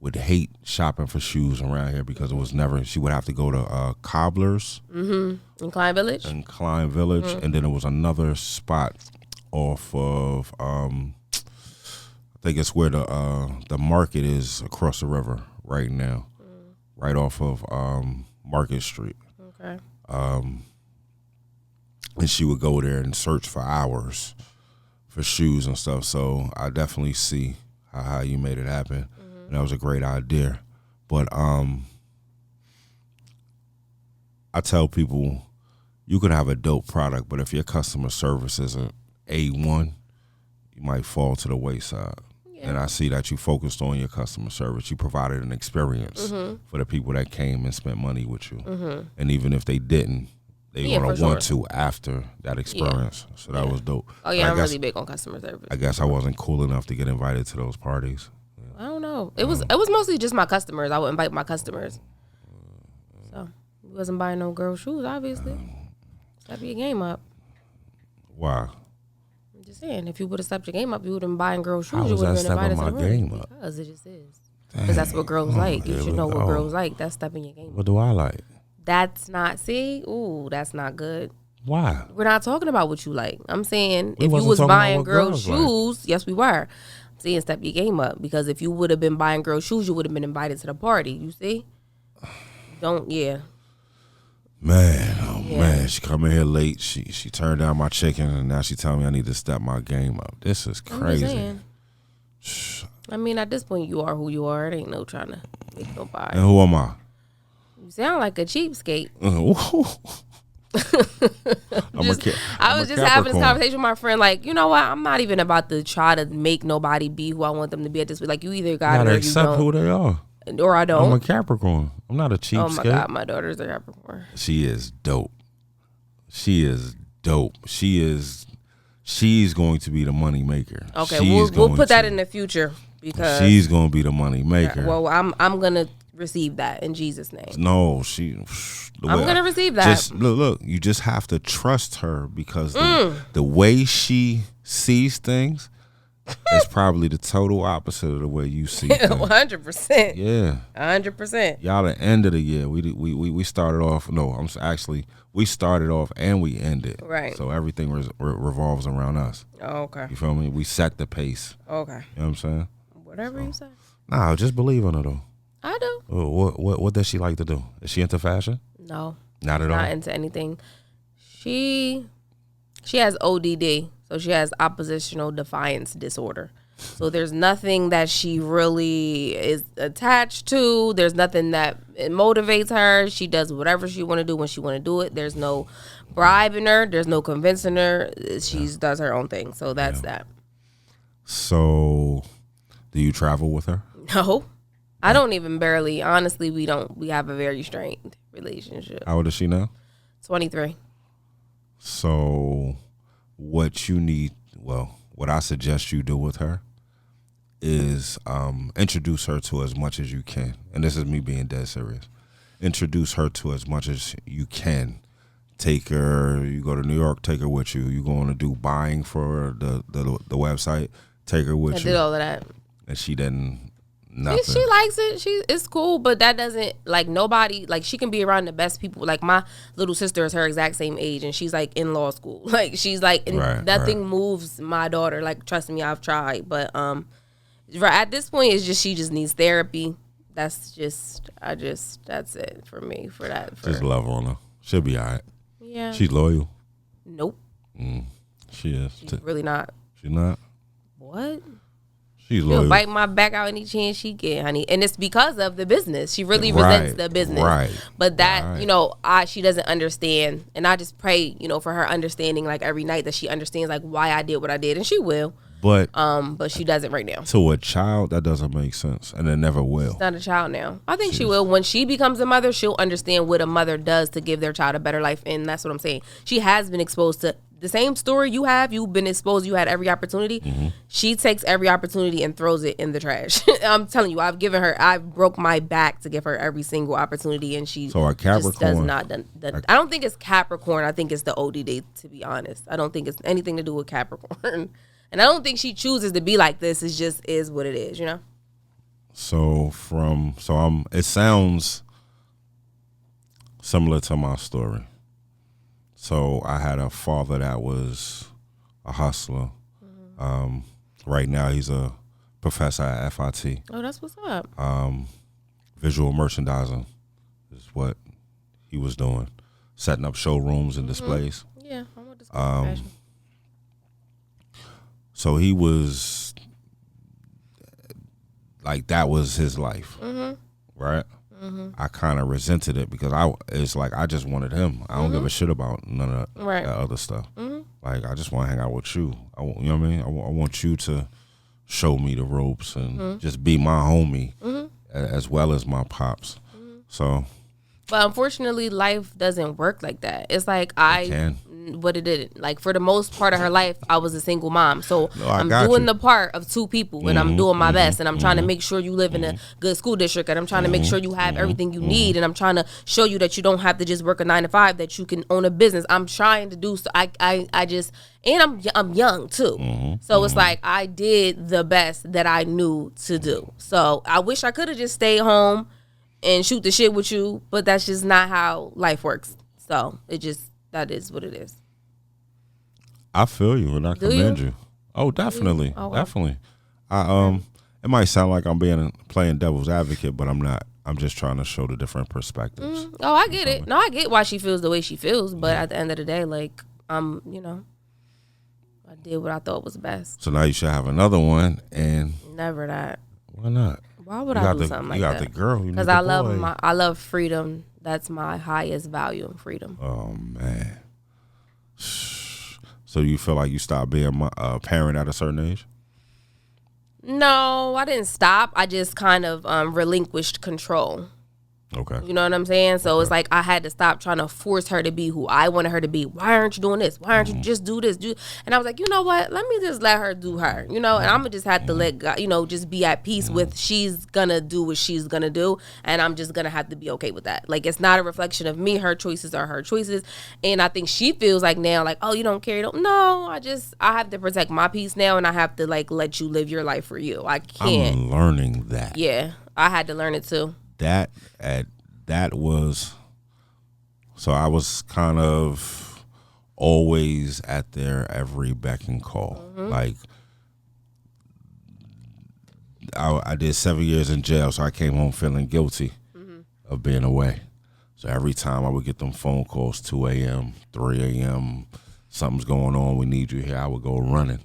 would hate shopping for shoes around here because it was never, she would have to go to Cobbler's. In Klein Village? And then there was another spot off of, I think it's where the market is across the river right now, right off of Market Street. Okay. And she would go there and search for hours for shoes and stuff. So I definitely see how you made it happen. And that was a great idea. But I tell people, you can have a dope product, but if your customer service isn't A1, you might fall to the wayside. Yeah. And I see that you focused on your customer service. You provided an experience for the people that came and spent money with you. And even if they didn't, they want to want to after that experience. Yeah. So that was dope. Oh, yeah, I'm really big on customer service. I guess I wasn't cool enough to get invited to those parties. I don't know. It was mostly just my customers. I would invite my customers. So you wasn't buying no girl shoes, obviously. Step your game up. Why? I'm just saying, if you would have stepped your game up, you would have been buying girl shoes. How you would have been invited my to the game room. up? Because it just is. Because that's what girls like. You should know what girls like. That's stepping your game up. What do I like? That's not, see? Ooh, that's not good. Why? We're not talking about what you like. I'm saying if you was buying girls' shoes, yes, we were. I'm saying step your game up, because if you would have been buying girls' shoes, you would have been invited to the party. You see? Man, she come in here late. She turned down my chicken, and now she telling me I need to step my game up. This is crazy. I mean, at this point, you are who you are. It ain't no trying to make nobody. And who am I? You sound like a cheapskate. I was just having this conversation with my friend. Like, you know what? I'm not even about to try to make nobody be who I want them to be at this week. Like, you either got it or you accept who they are. Or I don't. I'm a Capricorn. I'm not a cheapskate. Oh my God, my daughter's a Capricorn. She is dope. She's going to be the money maker. Okay, we'll put that in the future, because she's going to be the money maker. Well, I'm gonna receive that in Jesus' name. No, I'm gonna receive that. Just look. You just have to trust her, because the way she sees things is probably the total opposite of the way you see things. 100%. Yeah, 100%. Y'all, at the end of the year, we started off. No, we started off and we ended. Right. So everything revolves around us. Oh, okay. You feel me? We set the pace. Okay. You know what I'm saying? Whatever you say. Nah, just believe in her though. I do. What does she like to do? Is she into fashion? No. Not at all? Not into anything. She has ODD, so she has oppositional defiance disorder. So there's nothing that she really is attached to. There's nothing that motivates her. She does whatever she want to do when she want to do it. There's no bribing her. There's no convincing her. She does her own thing. So that's that. So do you travel with her? No. I don't even barely. Honestly, we don't. We have a very strained relationship. How old is she now? 23. So what you need, what I suggest you do with her is introduce her to as much as you can. And this is me being dead serious. introduce her to as much as you can. Take her. You go to New York, take her with you. You going to do buying for the website, take her with I you. did all of that. And she didn't. Nothing. She likes it. It's cool, but that doesn't like nobody like she can be around the best people. Like my little sister is her exact same age, and she's like in law school. Like she's like nothing moves my daughter. Like trust me, I've tried, but at this point, it's just she just needs therapy. That's it for me for that. Just love on her. She'll be all right. Yeah. She's loyal. Nope. She is. She's really not. She's not. What? She's loyal. She'll bite my back out any chance she get, honey. And it's because of the business. She really resents the business. Right. But that, she doesn't understand. And I just pray, for her understanding like every night that she understands like why I did what I did. And she will. But she doesn't right now. To a child, that doesn't make sense. And it never will. She's not a child now. I think she will. When she becomes a mother, she'll understand what a mother does to give their child a better life. And that's what I'm saying. She has been exposed to the same story you have. You've been exposed. You had every opportunity. Mm-hmm. She takes every opportunity and throws it in the trash. I'm telling you, I broke my back to give her every single opportunity, and she so a Capricorn just does not. I don't think it's Capricorn. I think it's the ODD. To be honest, I don't think it's anything to do with Capricorn, and I don't think she chooses to be like this. It just is what it is, So it sounds similar to my story. So I had a father that was a hustler. Mm-hmm. Right now he's a professor at FIT. Oh, that's what's up. Visual merchandising is what he was doing, setting up showrooms and displays. Mm-hmm. Yeah, I want to discuss fashion. So he was like that was his life, right? Mm-hmm. I kind of resented it because it's like I just wanted him. I don't give a shit about none of that other stuff. Mm-hmm. Like I just want to hang out with you. You know what I mean? I want you to show me the ropes and just be my homie as well as my pops. Mm-hmm. So, but unfortunately, life doesn't work like that. It's like but it didn't. Like for the most part of her life, I was a single mom. So I'm doing the part of two people, and I'm doing my best, and I'm trying to make sure you live in a good school district, and I'm trying to make sure you have everything you need, and I'm trying to show you that you don't have to just work a 9 to 5, that you can own a business. I'm trying to do so. I'm young too, so it's like I did the best that I knew to do. So I wish I could have just stayed home and shoot the shit with you, but that's just not how life works. So that is what it is. I feel you, and I commend you. Oh, definitely, definitely. It might sound like I'm playing devil's advocate, but I'm not. I'm just trying to show the different perspectives. Oh, I get it. No, I get why she feels the way she feels, but at the end of the day, like I did what I thought was best. So now you should have another one, and never that. Why not? Why would I do something like that? You got the girl. Because I love freedom. That's my highest value, freedom. Oh man. So you feel like you stopped being a parent at a certain age? No, I didn't stop. I just kind of relinquished control. Okay. You know what I'm saying? So it's like I had to stop trying to force her to be who I wanted her to be. Why aren't you doing this? Why aren't you just do this? And I was like, you know what? Let me just let her do her. And I'm going to just have to let God, just be at peace with she's going to do what she's going to do. And I'm just going to have to be okay with that. Like, it's not a reflection of me. Her choices are her choices. And I think she feels like now, like, oh, you don't care. No, I have to protect my peace now. And I have to, like, let you live your life for you. I can't. I'm learning that. Yeah, I had to learn it too. That was, so I was kind of always at their every beck and call. Like I did 7 years in jail, so I came home feeling guilty of being away. So every time I would get them phone calls, 2 a.m., 3 a.m., something's going on, we need you here, I would go running.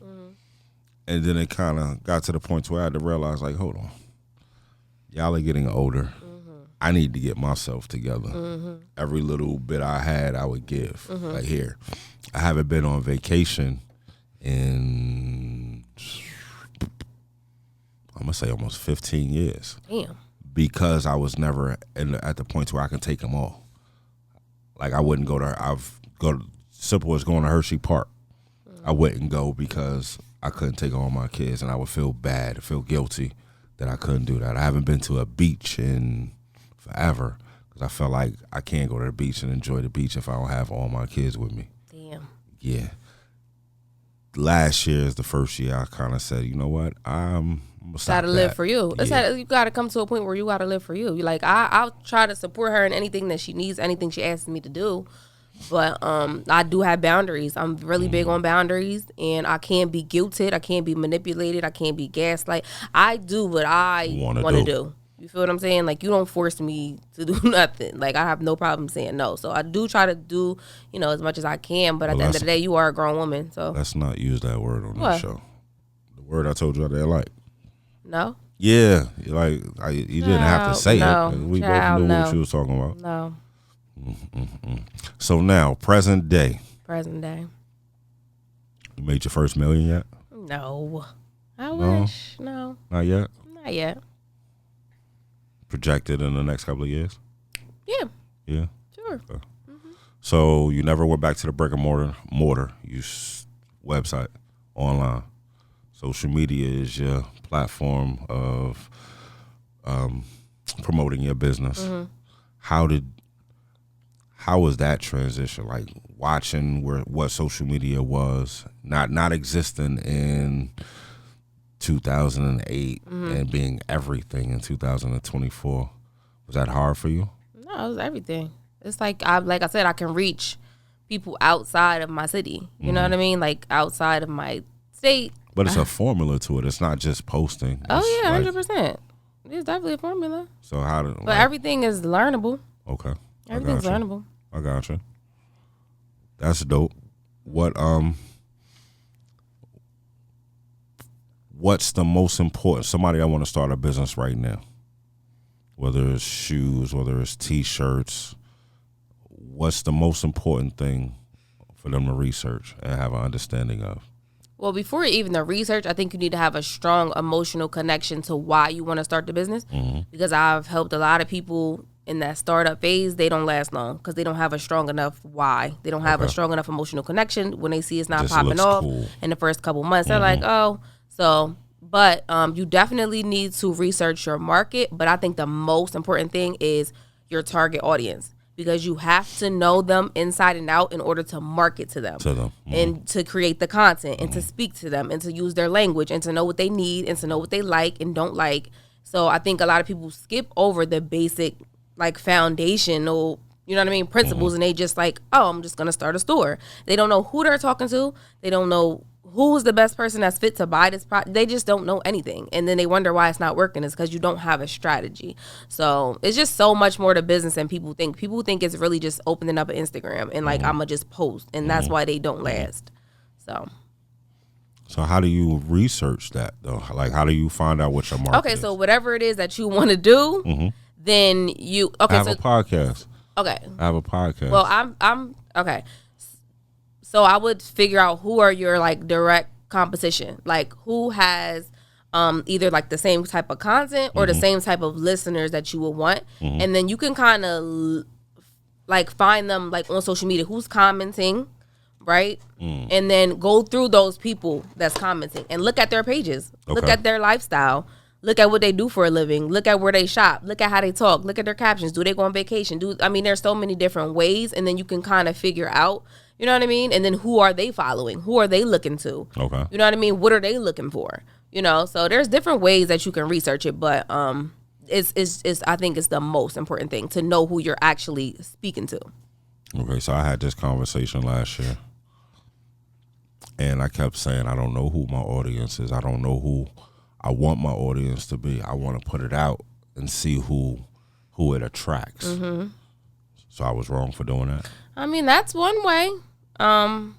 And then it kind of got to the point where I had to realize, like, hold on, y'all are getting older. I need to get myself together. Every little bit I had, I would give. Like, here, I haven't been on vacation in, I'm going to say almost 15 years. Damn. Because I was never at the point where I can take them all. Like, I wouldn't go to, simple as going to Hershey Park. I wouldn't go because I couldn't take all my kids, and I would feel bad, feel guilty that I couldn't do that. I haven't been to a beach in forever because I felt like I can't go to the beach and enjoy the beach if I don't have all my kids with me. Damn. Yeah. Last year is the first year I kind of said, you know what, I'm gonna stop Gotta live that. for you. It's Yeah. that you gotta come to a point where you gotta live for you. You like I'll try to support her in anything that she needs, anything she asks me to do. But I do have boundaries. I'm really big on boundaries, and I can't be guilted. I can't be manipulated. I can't be gaslight. I do what I want to do. You feel what I'm saying? Like, you don't force me to do nothing. Like, I have no problem saying no. So I do try to do, as much as I can. But at the end of the day, you are a grown woman. So let's not use that word on What? this show. The word I told you out there, like. No. Yeah, like you didn't have to say it. We both knew what you was talking about. No. So now, present day. Present day. You made your first million yet? No. I wish. No. Not yet? Not yet. Projected in the next couple of years? Yeah. Yeah? Sure. Okay. So you never went back to the brick and mortar website, online. Social media is your platform of promoting your business. How was that transition? Like, watching what social media was, not existing in 2008 and being everything in 2024. Was that hard for you? No, it was everything. It's like I said, I can reach people outside of my city. You know what I mean? Like, outside of my state. But it's a formula to it. It's not just posting. Oh yeah, 100%. It's definitely a formula. So how did? But everything is learnable. Okay. Everything's learnable. I gotcha. That's dope. What's the most important? Somebody that want to start a business right now, whether it's shoes, whether it's T-shirts, what's the most important thing for them to research and have an understanding of? Well, before even the research, I think you need to have a strong emotional connection to why you want to start the business. Because I've helped a lot of people in that startup phase. They don't last long because they don't have a strong enough why. They don't have a strong enough emotional connection. When they see it's not popping off in the first couple months, they're like, oh. So, but you definitely need to research your market. But I think the most important thing is your target audience. Because you have to know them inside and out in order to market to them. And to create the content and to speak to them and to use their language and to know what they need and to know what they like and don't like. So I think a lot of people skip over the basic, like, foundational, principles, and they just like, oh, I'm just going to start a store. They don't know who they're talking to. They don't know who's the best person that's fit to buy this product. They just don't know anything. And then they wonder why it's not working. It's because you don't have a strategy. So it's just so much more to business than people think. People think it's really just opening up an Instagram and like, I'm going to just post. And that's why they don't last. So how do you research that, though? Like, how do you find out what your market is? Okay, so whatever it is that you want to do, then you... Okay, I have a podcast. Okay. I have a podcast. Well, I'm... Okay. So I would figure out who are your, like, direct competition. Like, who has either, like, the same type of content or the same type of listeners that you would want. And then you can kind of, like, find them, like, on social media. Who's commenting, right? And then go through those people that's commenting and look at their pages. Okay. Look at their lifestyle. Look at what they do for a living. Look at where they shop. Look at how they talk. Look at their captions. Do they go on vacation? There's so many different ways. And then you can kind of figure out, you know what I mean? And then who are they following? Who are they looking to? Okay. You know what I mean? What are they looking for? So there's different ways that you can research it, but it's I think it's the most important thing to know who you're actually speaking to. Okay, so I had this conversation last year, and I kept saying I don't know who my audience is. I don't know who I want my audience to be. I want to put it out and see who it attracts. So I was wrong for doing that. That's one way. I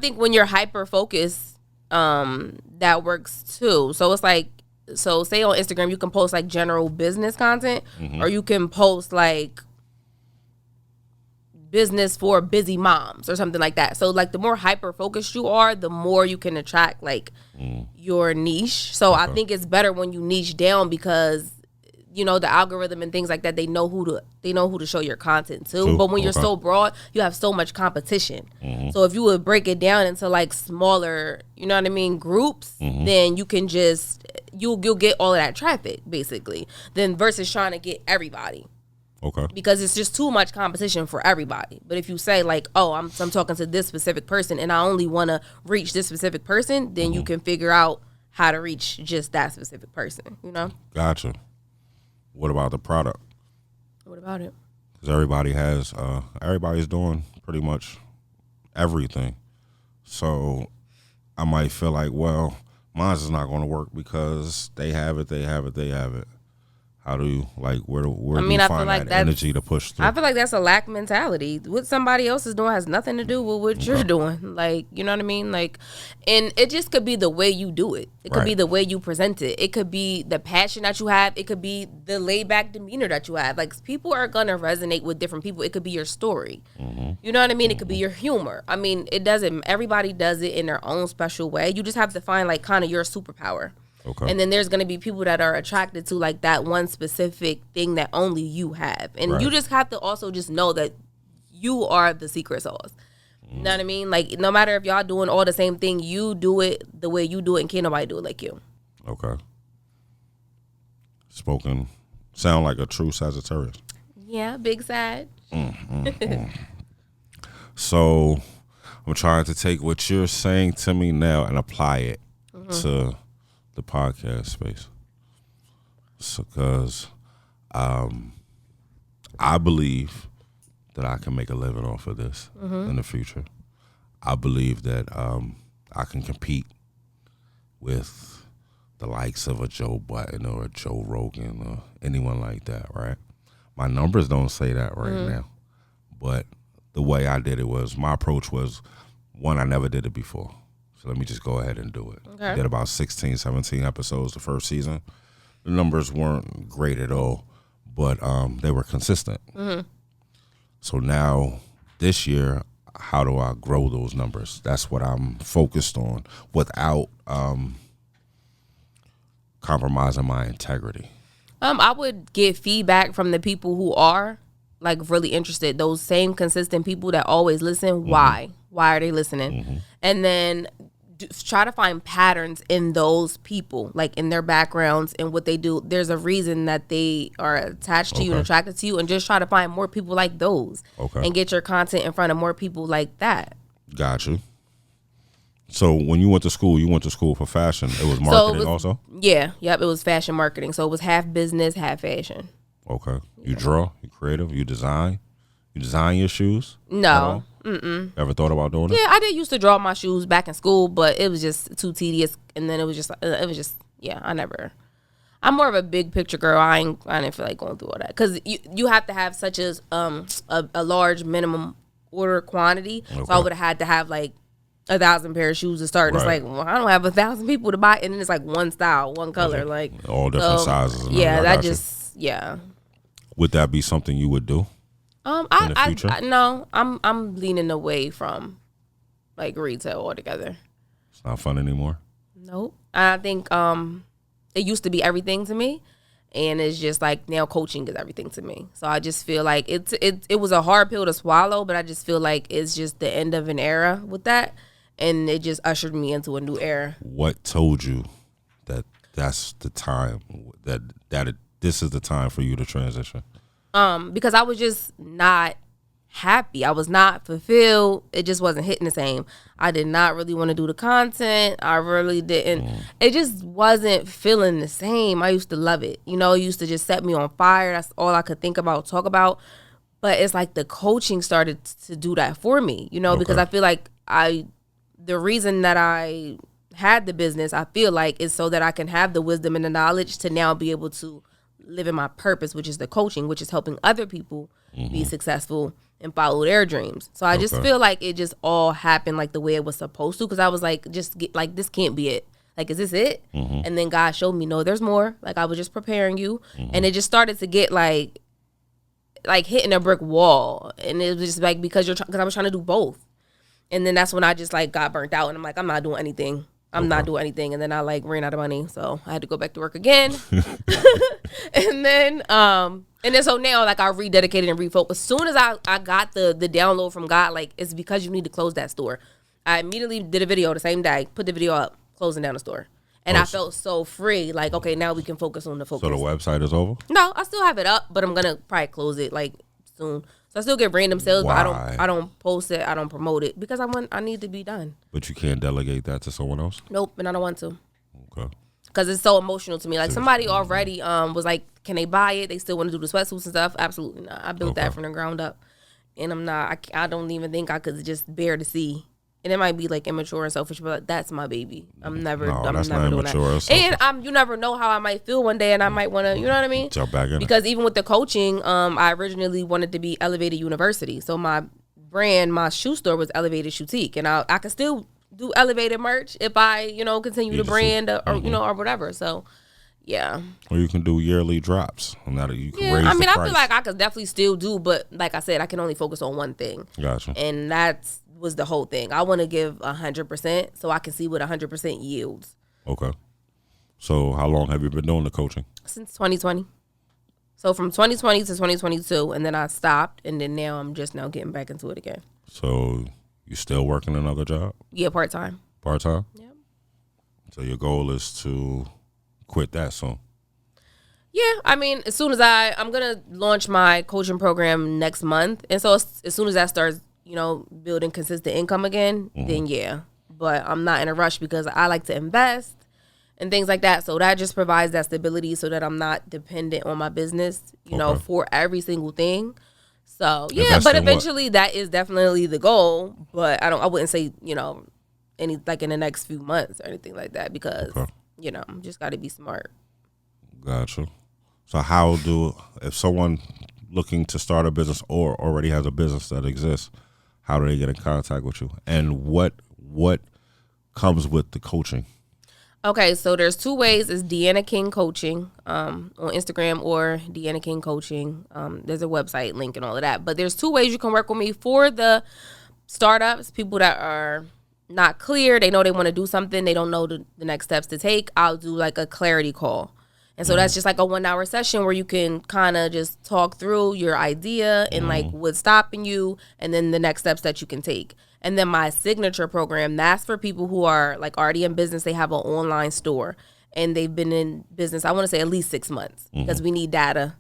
think when you're hyper focused, that works too. So it's like, say on Instagram, you can post like general business content, or you can post like business for busy moms or something like that. So like the more hyper focused you are, the more you can attract like your niche. So I think it's better when you niche down because you know, the algorithm and things like that, they know who to show your content to. True. But when you're Okay. so broad, you have so much competition. So if you would break it down into like smaller, you know what I mean, groups, then you can just you'll get all of that traffic basically. Then versus trying to get everybody. Okay. Because it's just too much competition for everybody. But if you say like, oh, I'm talking to this specific person and I only want to reach this specific person, then you can figure out how to reach just that specific person, you know? Gotcha. What about the product? What about it? Because everybody's doing pretty much everything. So I might feel like, well, mine's is not going to work because they have it. How do you, like, where do you find that energy to push through? I feel like that's a lack mentality. What somebody else is doing has nothing to do with what you're doing. Like, you know what I mean? Like, and it just could be the way you do it. It could be the way you present it. It could be the passion that you have. It could be the laid back demeanor that you have. Like, people are going to resonate with different people. It could be your story. You know what I mean? It could be your humor. I mean, everybody does it in their own special way. You just have to find like kind of your superpower. Okay. And then there's going to be people that are attracted to like that one specific thing that only you have. And you just have to also just know that you are the secret sauce. You know what I mean? Like, no matter if y'all doing all the same thing, you do it the way you do it and can't nobody do it like you. Okay. Sound like a true Sagittarius. Yeah, big side. So I'm trying to take what you're saying to me now and apply it to the podcast space. Because I believe that I can make a living off of this in the future. I believe that I can compete with the likes of a Joe Button or a Joe Rogan or anyone like that, right? My numbers don't say that right now. But the way I did it was, my approach was, one, I never did it before. So let me just go ahead and do it. Okay. Did about 16, 17 episodes the first season. The numbers weren't great at all, but they were consistent. So now, this year, how do I grow those numbers? That's what I'm focused on without compromising my integrity. I would get feedback from the people who are like really interested. Those same consistent people that always listen. Why are they listening? And then try to find patterns in those people, like in their backgrounds and what they do. There's a reason that they are attached to you and attracted to you, and just try to find more people like those and get your content in front of more people like that. Got you. So when you went to school for fashion. It was marketing also? Yeah. Yep. It was fashion marketing. So it was half business, half fashion. Okay. You draw, you creative, you design your shoes? No. Ever thought about doing it? Yeah, I did used to draw my shoes back in school, but it was just too tedious. And then I never. I'm more of a big picture girl. I didn't feel like going through all that, because you have to have such a large minimum order quantity. So I would have had to have like 1,000 pair of shoes to start. And it's like, well, I don't have 1,000 people to buy, and then it's like one style, one color, like all different sizes. Yeah. Would that be something you would do? In the future? No, I'm leaning away from like retail altogether. It's not fun anymore. Nope. I think it used to be everything to me, and it's just like now coaching is everything to me. So I just feel like it was a hard pill to swallow, but I just feel like it's just the end of an era with that, and it just ushered me into a new era. What told you that that's the time this is the time for you to transition? Because I was just not happy. I was not fulfilled. It just wasn't hitting the same. I did not really want to do the content. I really didn't. It just wasn't feeling the same. I used to love it. You know, it used to just set me on fire. That's all I could think about, talk about. But it's like the coaching started to do that for me, you know, because I feel like the reason that I had the business, I feel like, is so that I can have the wisdom and the knowledge to now be able to live in my purpose, which is the coaching, which is helping other people be successful and follow their dreams. So I just feel like it just all happened like the way it was supposed to, because I was like, this can't be it. Like, is this it? And then God showed me, no, there's more. Like, I was just preparing you. And it just started to get like hitting a brick wall. And it was just like, because I was trying to do both. And then that's when I just like got burnt out, and I'm like, I'm not doing anything. I'm not doing anything. And then I like ran out of money, so I had to go back to work again. and then so now like I rededicated and refocused. As soon as I got the download from God, like it's because you need to close that store. I immediately did a video the same day, put the video up, closing down the store. And I felt so free. Like, okay, now we can focus on the focus. So the website is over? No, I still have it up, but I'm gonna probably close it like soon. So I still get random sales, Why? but I don't post it, I don't promote it because I need to be done. But you can't delegate that to someone else? Nope, and I don't want to. Okay. Because it's so emotional to me. Like somebody already was like, can they buy it? They still want to do the sweatsuits and stuff. Absolutely not. I built that from the ground up, and I'm not. I don't even think I could just bear to see. And it might be like immature and selfish, but that's my baby. I'm never doing that. And you never know how I might feel one day, and I might want to, you know what I mean? Jump back in. Because even with the coaching, I originally wanted to be Elevated University. So my brand, my shoe store was Elevated Shoutique, and I could still do elevated merch if I, continue to brand or or whatever. So, yeah. Or you can do yearly drops. Now that you can raise I the mean, price. I feel like I could definitely still do, but like I said, I can only focus on one thing. Gotcha. And that's was the whole thing. I want to give 100% so I can see what 100% yields. Okay. So how long have you been doing the coaching? Since 2020. So from 2020 to 2022, and then I stopped, and then now I'm just now getting back into it again. So you still working another job? Yeah, part-time. Part-time? Yeah. So your goal is to quit that soon? Yeah, I mean, as soon as I'm going to launch my coaching program next month. And so as soon as that starts, building consistent income again, then yeah. But I'm not in a rush because I like to invest and things like that. So that just provides that stability so that I'm not dependent on my business, for every single thing. So yeah, but eventually that is definitely the goal. But I wouldn't say, any like in the next few months or anything like that because, I'm just got to be smart. Gotcha. So if someone looking to start a business or already has a business that exists, how do they get in contact with you? And what comes with the coaching? Okay, so there's two ways. It's Deanna King Coaching on Instagram or Deanna King Coaching. There's a website link and all of that. But there's two ways you can work with me. For the startups, people that are not clear, they know they want to do something, they don't know the next steps to take, I'll do like a clarity call. And so that's just like a 1 hour session where you can kind of just talk through your idea and like what's stopping you and then the next steps that you can take. And then my signature program, that's for people who are like already in business. They have an online store and they've been in business, I want to say at least 6 months because we need data.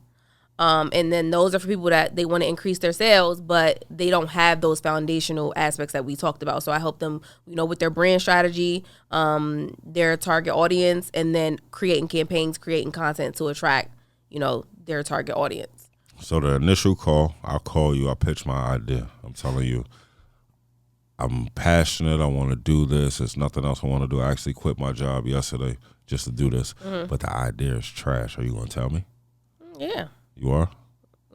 And then those are for people that they want to increase their sales, but they don't have those foundational aspects that we talked about. So I help them, with their brand strategy, their target audience, and then creating campaigns, creating content to attract, their target audience. So the initial call, I'll call you, I'll pitch my idea. I'm telling you, I'm passionate. I want to do this. There's nothing else I want to do. I actually quit my job yesterday just to do this, but the idea is trash. Are you going to tell me? Yeah. You are?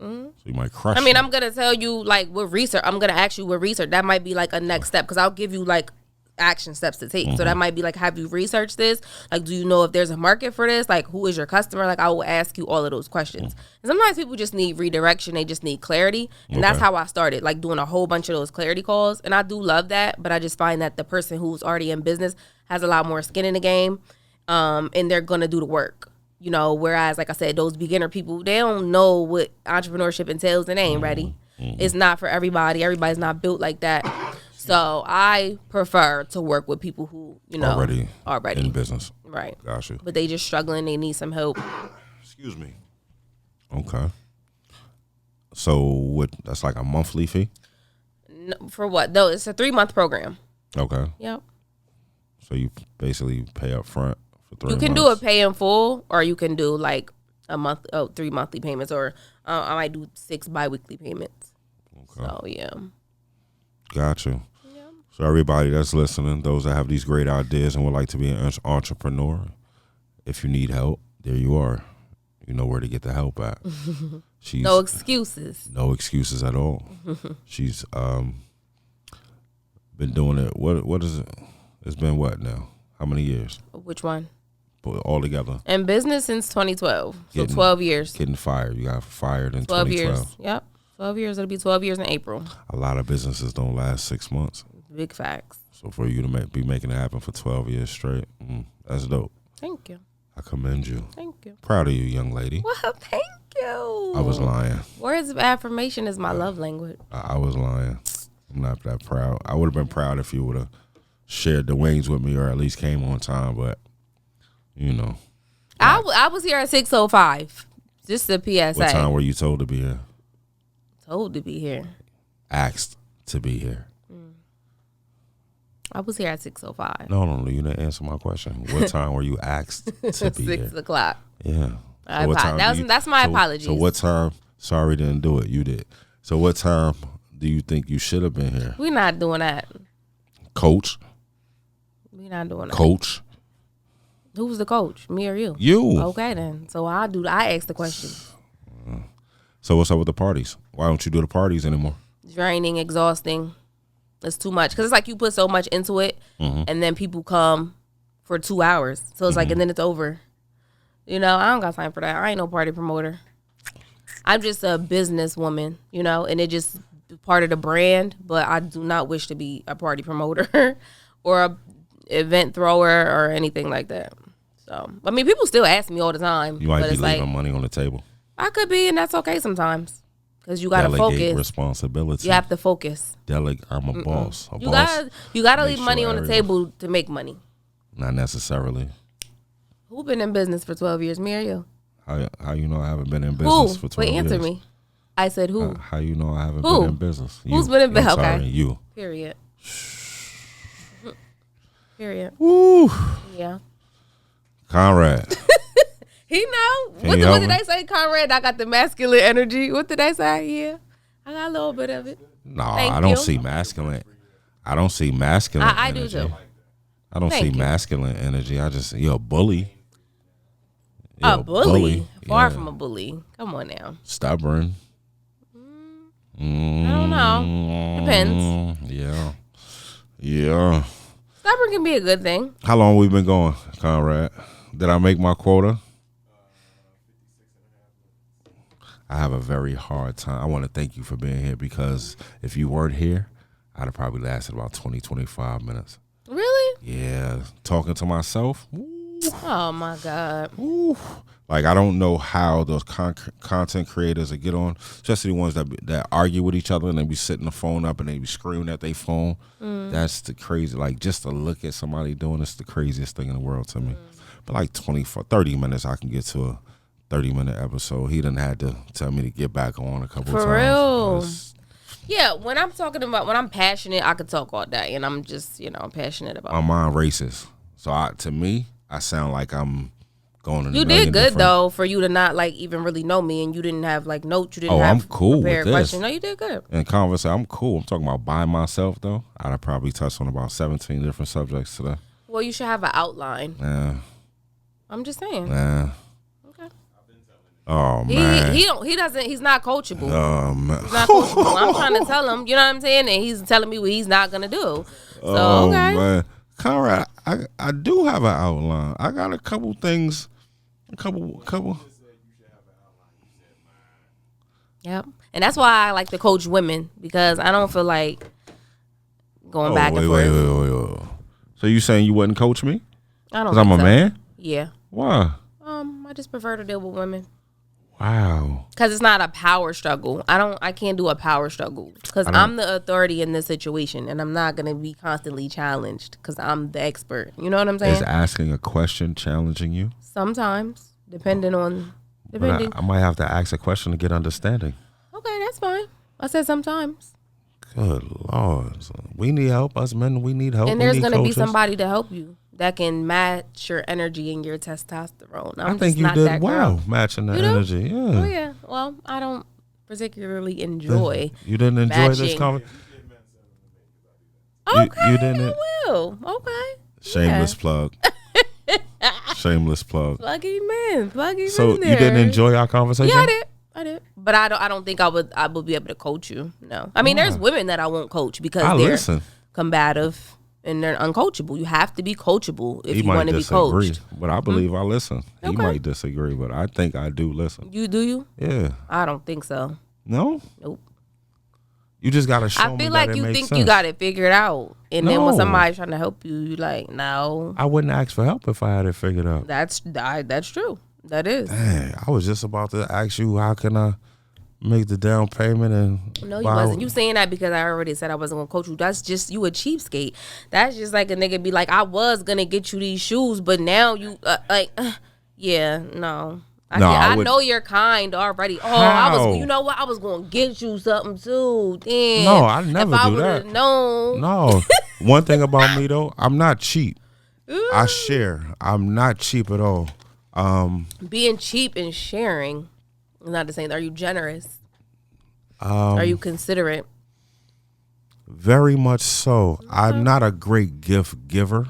So you might crush me. I'm going to tell you, like, with research. I'm going to ask you with research. That might be, like, a next step because I'll give you, like, action steps to take. So that might be, like, have you researched this? Like, do you know if there's a market for this? Like, who is your customer? Like, I will ask you all of those questions. And sometimes people just need redirection. They just need clarity. And that's how I started, like, doing a whole bunch of those clarity calls. And I do love that. But I just find that the person who's already in business has a lot more skin in the game. And they're going to do the work. Whereas, like I said, those beginner people, they don't know what entrepreneurship entails and they ain't ready. It's not for everybody. Everybody's not built like that. So I prefer to work with people who, already in business. Right. Gotcha. But they just struggling. They need some help. Excuse me. Okay. So that's like a monthly fee? No, for what? No, it's a 3-month program. Okay. Yep. So you basically pay up front. You can do a pay in full, or you can do like 3 monthly payments, or I might do 6 biweekly payments. Okay. So yeah. Gotcha. Yeah. So everybody that's listening, those that have these great ideas and would like to be an entrepreneur, if you need help, there you are. You know where to get the help at. No excuses. No excuses at all. She's been doing it. What is it? It's been what now? How many years? Which one? All together. In business since 2012. So 12 years. Getting fired. You got fired in 12 2012. years. Yep. 12 years. It'll be 12 years in April. A lot of businesses don't last 6 months. Big facts. So for you to be making it happen for 12 years straight, that's dope. Thank you. I commend you. Thank you. Proud of you, young lady. Well, thank you. I was lying. Words of affirmation is my love language. I was lying. I'm not that proud. I would have been proud if you would have shared the wings with me or at least came on time, but, you know. I was here at 6:05. Just a PSA. What time were you told to be here? Told to be here. Asked to be here. I was here at 6:05. No, you didn't answer my question. What time were you asked to be 6 here? o'clock. Yeah. So That's my apologies. So what time? Sorry, didn't do it. You did. So what time do you think you should have been here? We're not doing that. Coach. We're not doing that. Coach. Who was the coach? Me or you? You. Okay then. So I ask the question. So what's up with the parties? Why don't you do the parties anymore? Draining, exhausting. It's too much because it's like you put so much into it, and then people come for 2 hours. So it's like, and then it's over. You know, I don't got time for that. I ain't no party promoter. I'm just a businesswoman, you know, and it just part of the brand. But I do not wish to be a party promoter or a event thrower or anything like that. So I mean, people still ask me all the time. You might but be it's leaving like, money on the table. I could be, and that's okay sometimes. Because you gotta Delegate focus. responsibility. You have to focus. Delegate. I'm a boss. You gotta leave Make money sure on the table to make money. Not necessarily. Who been in business for 12 years? Me or you? How you know I haven't been in business for 12 Wait, years? answer me. I said who? How you know I haven't Who? been in business? Who's been in business? I'm sorry, Okay. you. Period. Period. Woo. Yeah. Conrad. He know. Can What you did help they me? say, Conrad? I got the masculine energy. What did they say? Yeah. I got a little bit of it. No, Thank I don't you. see masculine. I don't see masculine I do energy. too. I don't Thank see you. masculine energy. You're a bully. A bully? Far Yeah. from a bully. Come on now. Stubborn. I don't know. Depends. Yeah. Stubborn can be a good thing. How long we been going, Conrad? Did I make my quota? I have a very hard time. I want to thank you for being here because if you weren't here, I'd have probably lasted about 20, 25 minutes. Really? Yeah. Talking to myself. Oh my God. Ooh. Like, I don't know how those content creators that get on, especially the ones that argue with each other and they be sitting the phone up and they be screaming at their phone. That's the crazy. Like, just to look at somebody doing this, the craziest thing in the world to me. But like 30 minutes, I can get to a 30-minute episode. He done had to tell me to get back on a couple of times. For real? It's- Yeah, when I'm passionate, I could talk all day, and I'm just, passionate about My it. mind races. So to me, I sound like I'm going in You a million did good, different- though, for you to not, even really know me, and you didn't have, notes. You didn't have I'm cool with prepared this. questions. No, you did good. In conversation, I'm cool. I'm talking about by myself, though. I'd have probably touched on about 17 different subjects today. Well, you should have an outline. Yeah. I'm just saying. Yeah. Okay. Oh, man. He's not coachable. Oh, man. He's not coachable. I'm trying to tell him, you know what I'm saying? And he's telling me what he's not going to do. So, Oh, okay. man. Conrad, I do have an outline. I got a couple things. A couple. Yep. And that's why I like to coach women, because I don't feel like going back and forth. Wait. So you saying you wouldn't coach me? I don't Because I'm think a so. man? Yeah. Why? I just prefer to deal with women. Wow. Because it's not a power struggle. I can't do a power struggle. Because I'm the authority in this situation, and I'm not going to be constantly challenged because I'm the expert. You know what I'm saying? Is asking a question challenging you? Sometimes, depending. But I might have to ask a question to get understanding. Okay, that's fine. I said sometimes. Good Lord. So we need help. Us men, we need help. And We there's need going to be coaches. somebody to help you that can match your energy and your testosterone. I think you did well matching the You do? energy. Yeah. Oh, yeah. Well, I don't particularly enjoy. You didn't enjoy this matching. conversation? Okay, you didn't. I will. Okay. Shameless plug. Shameless plug. Plug him in. Plug him So in there. you didn't enjoy our conversation? Yeah, I did. But I don't think I would be able to coach you. No. I mean, there's women that I won't coach because they're listen. combative and they're uncoachable. You have to be coachable if He you might want to be disagree, coached. but I believe I listen. He Okay. might disagree, but I think I do listen. You do you? Yeah. I don't think so. No? Nope. You just gotta show me I feel that like it you makes think sense. you got it figured out, and then when No. somebody's trying to help you, you like, no. I wouldn't ask for help if I had it figured out. That's true. That is. Dang, I was just about to ask you how can I make the down payment and No, you buy- wasn't. You saying that because I already said I wasn't gonna coach you. That's just you a cheapskate. That's just like a nigga be like, I was gonna get you these shoes, but now you yeah, no. No, I I would- know you're kind already. Oh, I How? was. You know what? I was gonna get you something too. Damn. No, I never if I do would've that. known. No. One thing about me though, I'm not cheap. I share. I'm not cheap at all. Being cheap and sharing is not the same. Are you generous? Are you considerate? Very much so. I'm not a great gift giver.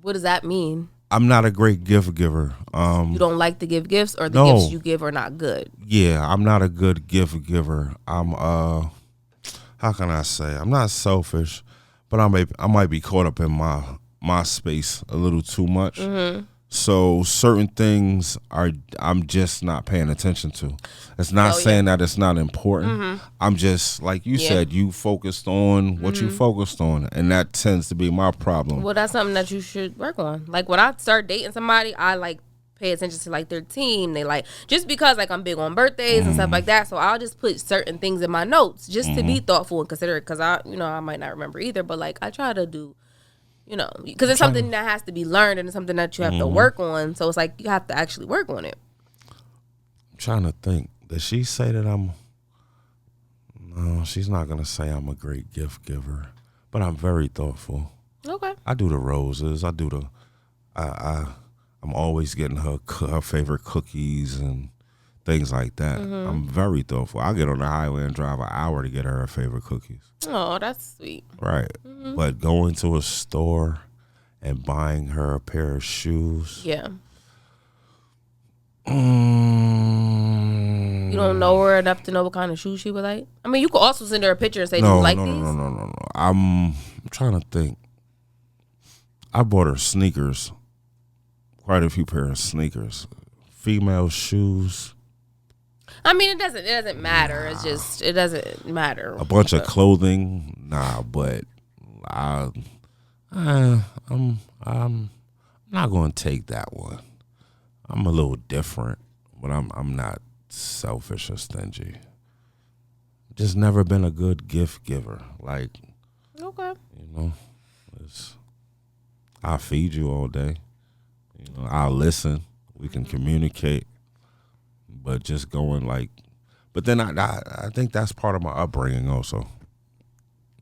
What does that mean? I'm not a great gift giver. You don't like to give gifts, or the No. gifts you give are not good? Yeah, I'm not a good gift giver. I'm how can I say? I'm not selfish, but I might be caught up in my space a little too much. Mm-hmm. So certain things I'm just not paying attention to. It's not saying that it's not important. I'm just like you said, you focused on what you focused on, and that tends to be my problem. Well, that's something that you should work on. Like when I start dating somebody, I like pay attention to like their team. They like just because like I'm big on birthdays and stuff like that. So I'll just put certain things in my notes just to be thoughtful and considerate. Because I might not remember either, but like I try to do. Because it's something that has to be learned and it's something that you have to work on. So it's like you have to actually work on it. I'm trying to think. Did she say that I'm? No, she's not gonna say I'm a great gift giver, but I'm very thoughtful. Okay. I do the roses. I do the. I'm always getting her favorite cookies and things like that. I'm very thoughtful. I get on the highway and drive an hour to get her favorite cookies. Oh, that's sweet. Right. But going to a store and buying her a pair of shoes. Yeah. You You don't know her enough to know what kind of shoes she would like? I mean, you could also send her a picture and say, do you like these? No. I'm trying to think. I bought her sneakers. Quite a few pairs of sneakers. Female shoes. I mean, it doesn't matter. It's just, it doesn't matter. A bunch of clothing. Nah, but I'm not going to take that one. I'm a little different, but I'm not selfish or stingy. Just never been a good gift giver. Like, Okay. I'll feed you all day. I'll listen. We can communicate. But just going like, but then I think that's part of my upbringing also.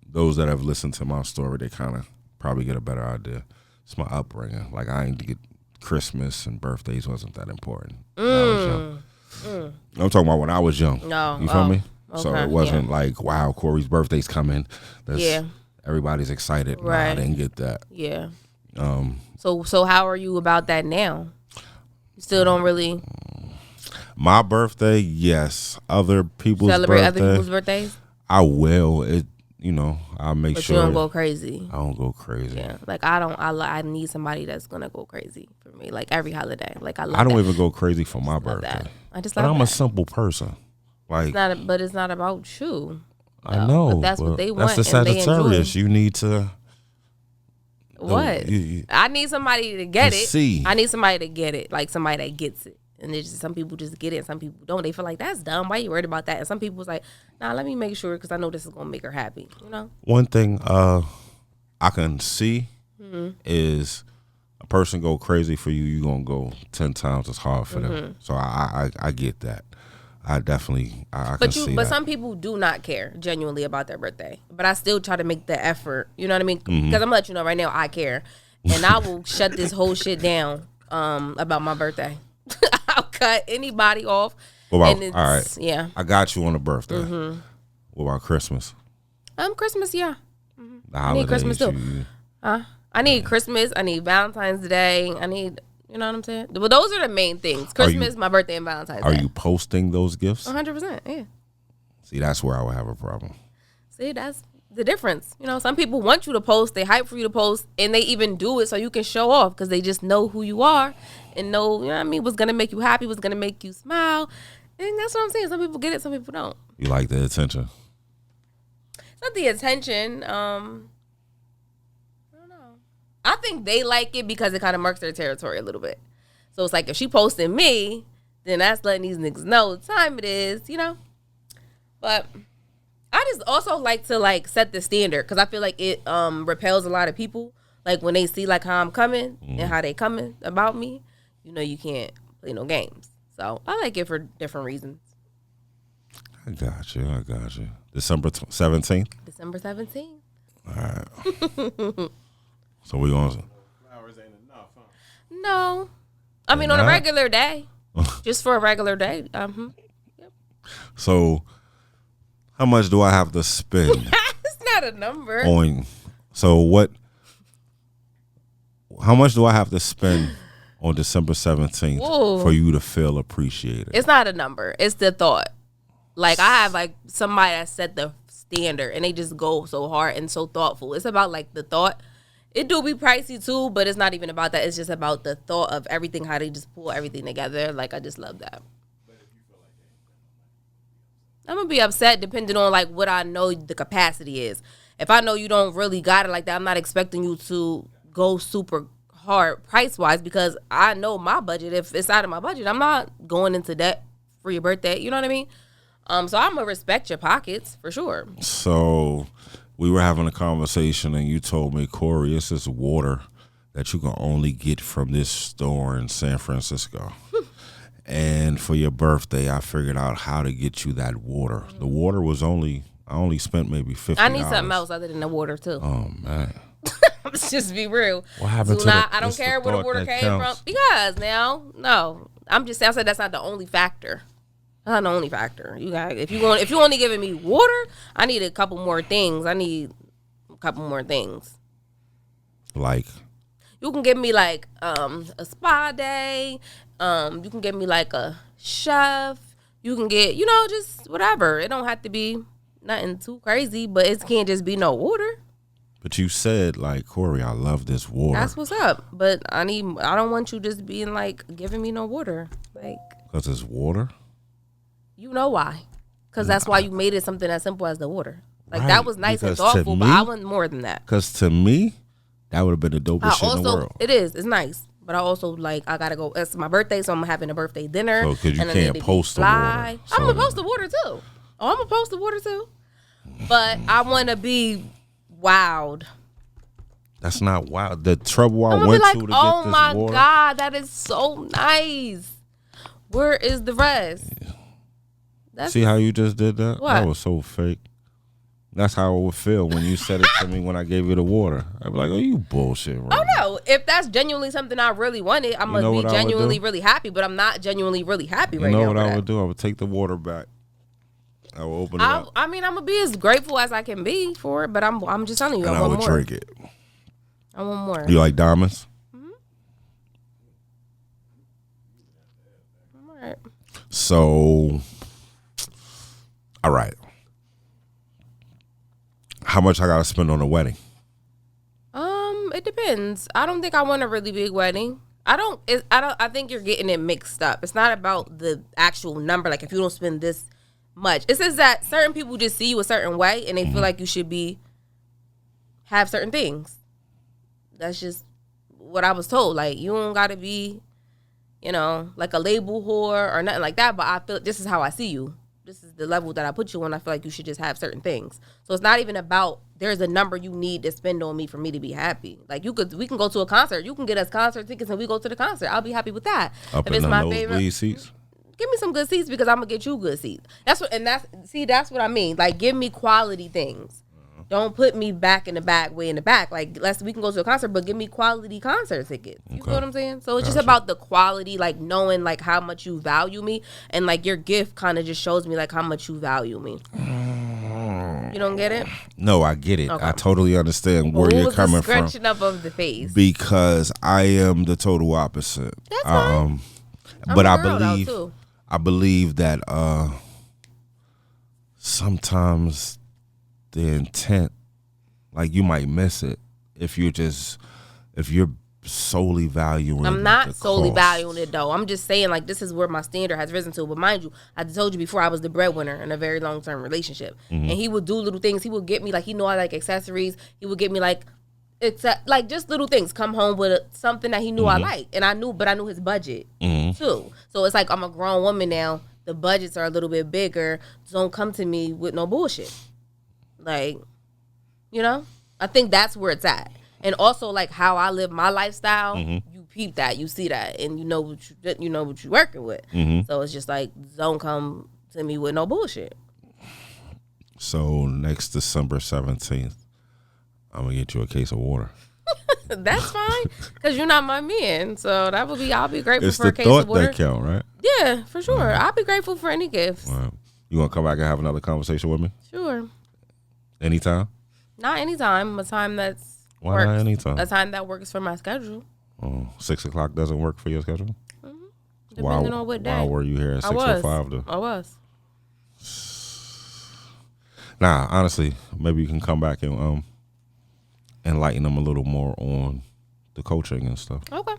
Those that have listened to my story, they kind of probably get a better idea. It's my upbringing. Like I ain't get Christmas and birthdays wasn't that important when I was young. I'm talking about when I was young. No. You feel me? Okay, So it wasn't like, wow, Corey's birthday's coming. Everybody's excited. Right. Nah, I didn't get that. Yeah. So how are you about that now? You still don't really My birthday, yes. Other people's celebrate birthday, other people's birthdays? I will. I'll make But sure. you don't go crazy. I don't go crazy. Yeah. Like I need somebody that's gonna go crazy for me. Like every holiday. Like I love I don't that. even go crazy for my Love birthday. that. I just But love I'm that. a simple person. Like But it's not about you. I know. But that's what they want. That's the and they enjoy. Sagittarius. You need to. What? You- I need somebody to get to it. see. I need somebody to get it. Like somebody that gets it. And there's just some people just get it and some people don't. They feel like that's dumb. Why you worried about that? And some people's like, nah, let me make sure because I know this is gonna make her happy. One thing I can see Mm-hmm. is a person go crazy for you. You gonna go 10 times as hard for Mm-hmm. them. So I get that. I definitely I can see But that. some people do not care genuinely about their birthday. But I still try to make the effort. You know what I mean? Because Mm-hmm. I'm gonna let you know right now I care, and I will shut this whole shit down about my birthday. I'll cut anybody off. What about, and it's, all right. Yeah. I got you on a birthday. Mm-hmm. What about Christmas? Christmas, yeah. The I need Christmas holidays, too. I need Christmas. I need Valentine's Day. I need, you know what I'm saying? Well, those are the main things. Christmas, my birthday, and Valentine's Are Day. you posting those gifts? 100%, yeah. See, that's where I would have a problem. See, that's the difference. Some people want you to post. They hype for you to post, and they even do it so you can show off because they just know who you are and know, you know what I mean, what's going to make you happy, what's going to make you smile. And that's what I'm saying. Some people get it, some people don't. You like the attention. It's not the attention. I don't know. I think they like it because it kind of marks their territory a little bit. So it's like if she posting me, then that's letting these niggas know what time it is, you know. But I just also like to like set the standard because I feel like it repels a lot of people. Like when they see like how I'm coming and how they coming about me, you know, you can't play no games. So I like it for different reasons. I got you. December 17th? December 17th. All right. So we on. Flowers ain't enough, huh? No. I mean, on a regular day. Just for a regular day. Yep. So how much do I have to spend? It's not a number. How much do I have to spend on December 17th for you to feel appreciated? It's not a number. It's the thought. Like, I have, like, somebody that set the standard, and they just go so hard and so thoughtful. It's about, like, the thought. It do be pricey, too, but it's not even about that. It's just about the thought of everything, how they just pull everything together. Like, I just love that. I'm going to be upset depending on, like, what I know the capacity is. If I know you don't really got it like that, I'm not expecting you to go super hard price-wise because I know my budget. If it's out of my budget, I'm not going into debt for your birthday. You know what I mean? So I'm going to respect your pockets for sure. So we were having a conversation and you told me, Corey, it's this water that you can only get from this store in San Francisco. And for your birthday, I figured out how to get you that water. The water was I only spent maybe $50. I need something else other than the water too. Oh, man. Let's just be real. What happened to I don't care where the water came from. Because now, no. I'm just saying, I said that's not the only factor. That's not the only factor. You got if you only giving me water, I need a couple more things. Like you can give me like a spa day. You can give me like a chef. You can get, just whatever. It don't have to be nothing too crazy, but it can't just be no water. But you said, like, Corey, I love this water. That's what's up. But I don't want you just being like giving me no water. Like, because it's water? You know why? Because that's why you made it something as simple as the water. Like, right, that was nice and thoughtful, but I want more than that. Because to me, that would have been the dopest shit in the world. It is. It's nice. But I also, like, I got to go. It's my birthday, so I'm having a birthday dinner. So, because you can't post the water. So. I'm going to post the water, too. I'm going to post the water, too. But I want to be wowed. That's not wild. The trouble I went to get this water. Oh, my God. That is so nice. Where is the rest? Yeah. See how you just did that? What? That was so fake. That's how it would feel when you said it to me when I gave you the water. I'd be like, oh, you bullshit. Right? Oh, no. If that's genuinely something I really wanted, I'm going to be genuinely really happy, but I'm not genuinely really happy right now. You know what I would do? I would take the water back. I would open it up. I mean, I'm going to be as grateful as I can be for it, but I'm just telling you, and I want more. I would drink it. I want more. You like diamonds? Mm-hmm. All right. So, all right. How much I gotta spend on a wedding? It depends. I don't think I want a really big wedding. I think you're getting it mixed up. It's not about the actual number. Like, if you don't spend this much, it says that certain people just see you a certain way and they feel like you should have certain things. That's just what I was told. Like, you don't gotta be, like a label whore or nothing like that. But I feel this is how I see you. This is the level that I put you on. I feel like you should just have certain things. So it's not even about there's a number you need to spend on me for me to be happy. Like, we can go to a concert. You can get us concert tickets and we go to the concert. I'll be happy with that. Up if in it's my those favorite seats. Give me some good seats because I'm gonna get you good seats. That's what I mean. Like, give me quality things. Don't put me back in the back, way in the back. Like, we can go to a concert, but give me quality concert tickets. You know what I'm saying? So it's just about the quality, like knowing like how much you value me, and like your gift kind of just shows me like how much you value me. You don't get it? No, I get it. Okay. I totally understand where you're coming from. Scrunching up of the face because I am the total opposite. That's fine. But I believe that sometimes the intent, like, you might miss it if you're solely valuing. I'm not the solely cost. valuing it though. I'm just saying like this is where my standard has risen to. But mind you, I told you before I was the breadwinner in a very long term relationship, and he would do little things. He would get me like he know I like accessories. He would get me like like just little things. Come home with something that he knew I liked, and I knew his budget too. So it's like I'm a grown woman now. The budgets are a little bit bigger. Don't come to me with no bullshit. Like, you know, I think that's where it's at. And also like how I live my lifestyle, you peep that, you see that, and you know what you're working with. So it's just like don't come to me with no bullshit. So next December 17th, I'm gonna get you a case of water. That's fine, cause you're not my man. So that would be I'll be grateful It's for the a case of thought water. that count, right? Yeah, for sure. I'll be grateful for any gifts. All right. You wanna come back and have another conversation with me Sure. anytime? Not anytime. A time that's Why works. not anytime? A time that works for my schedule. 6 o'clock doesn't work for your schedule. Depending on what day. Why were you here at I 6:05 though? I was. Nah, honestly, maybe you can come back and enlighten them a little more on the coaching and stuff. Okay.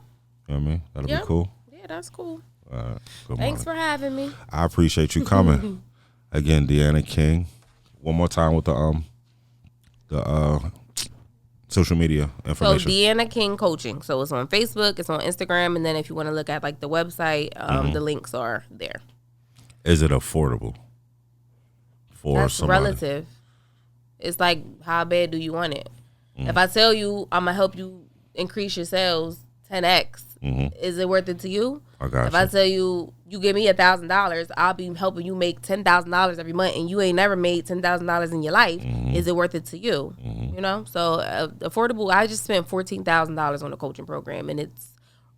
You know what I mean? That'll Yeah. be cool. Yeah, that's cool. All right. Good Thanks morning. for having me. I appreciate you coming. Again, Deanna King. One more time with the social media So information. Deanna King Coaching. So it's on Facebook, it's on Instagram, and then if you want to look at like the website, the links are there. Is it affordable for That's somebody? relative. It's like how bad do you want it? If I tell you I'm gonna help you increase your sales 10x, is it worth it to you? I got If you. I tell you you give me $1,000, I'll be helping you make $10,000 every month, and you ain't never made $10,000 in your life. Is it worth it to you? You know, so affordable. I just spent $14,000 on a coaching program, and it's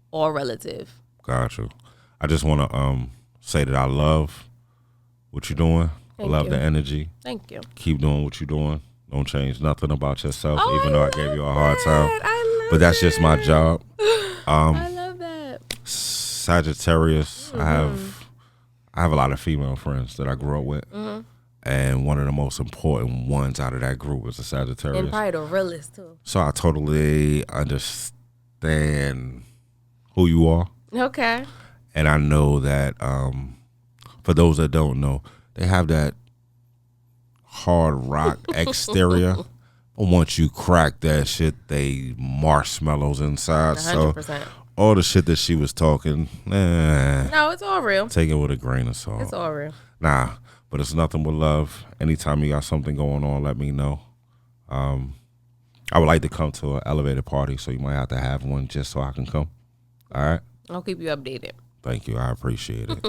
all relative. Got you. I just want to say that I love what you're doing. Thank I love you. the energy. Thank you. Keep doing what you're doing. Don't change nothing about yourself, Oh, even though I gave you a hard time. I love But that's just my that. job. I love that. Sagittarius. I have a lot of female friends that I grew up with, and one of the most important ones out of that group was a Sagittarius. And probably the realest too. So I totally understand who you are, Okay. and I know that for those that don't know, they have that hard rock exterior. But once you crack that shit, they marshmallows inside. 100%. So all the shit that she was talking, No, it's all real. take it with a grain of salt. It's all real. Nah, but it's nothing but love. Anytime you got something going on, let me know. I would like to come to an elevated party, so you might have to have one just so I can come. All right? I'll keep you updated. Thank you. I appreciate it.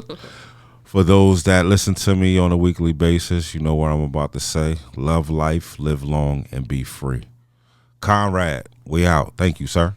For those that listen to me on a weekly basis, you know what I'm about to say. Love life, live long, and be free. Conrad, we out. Thank you, sir.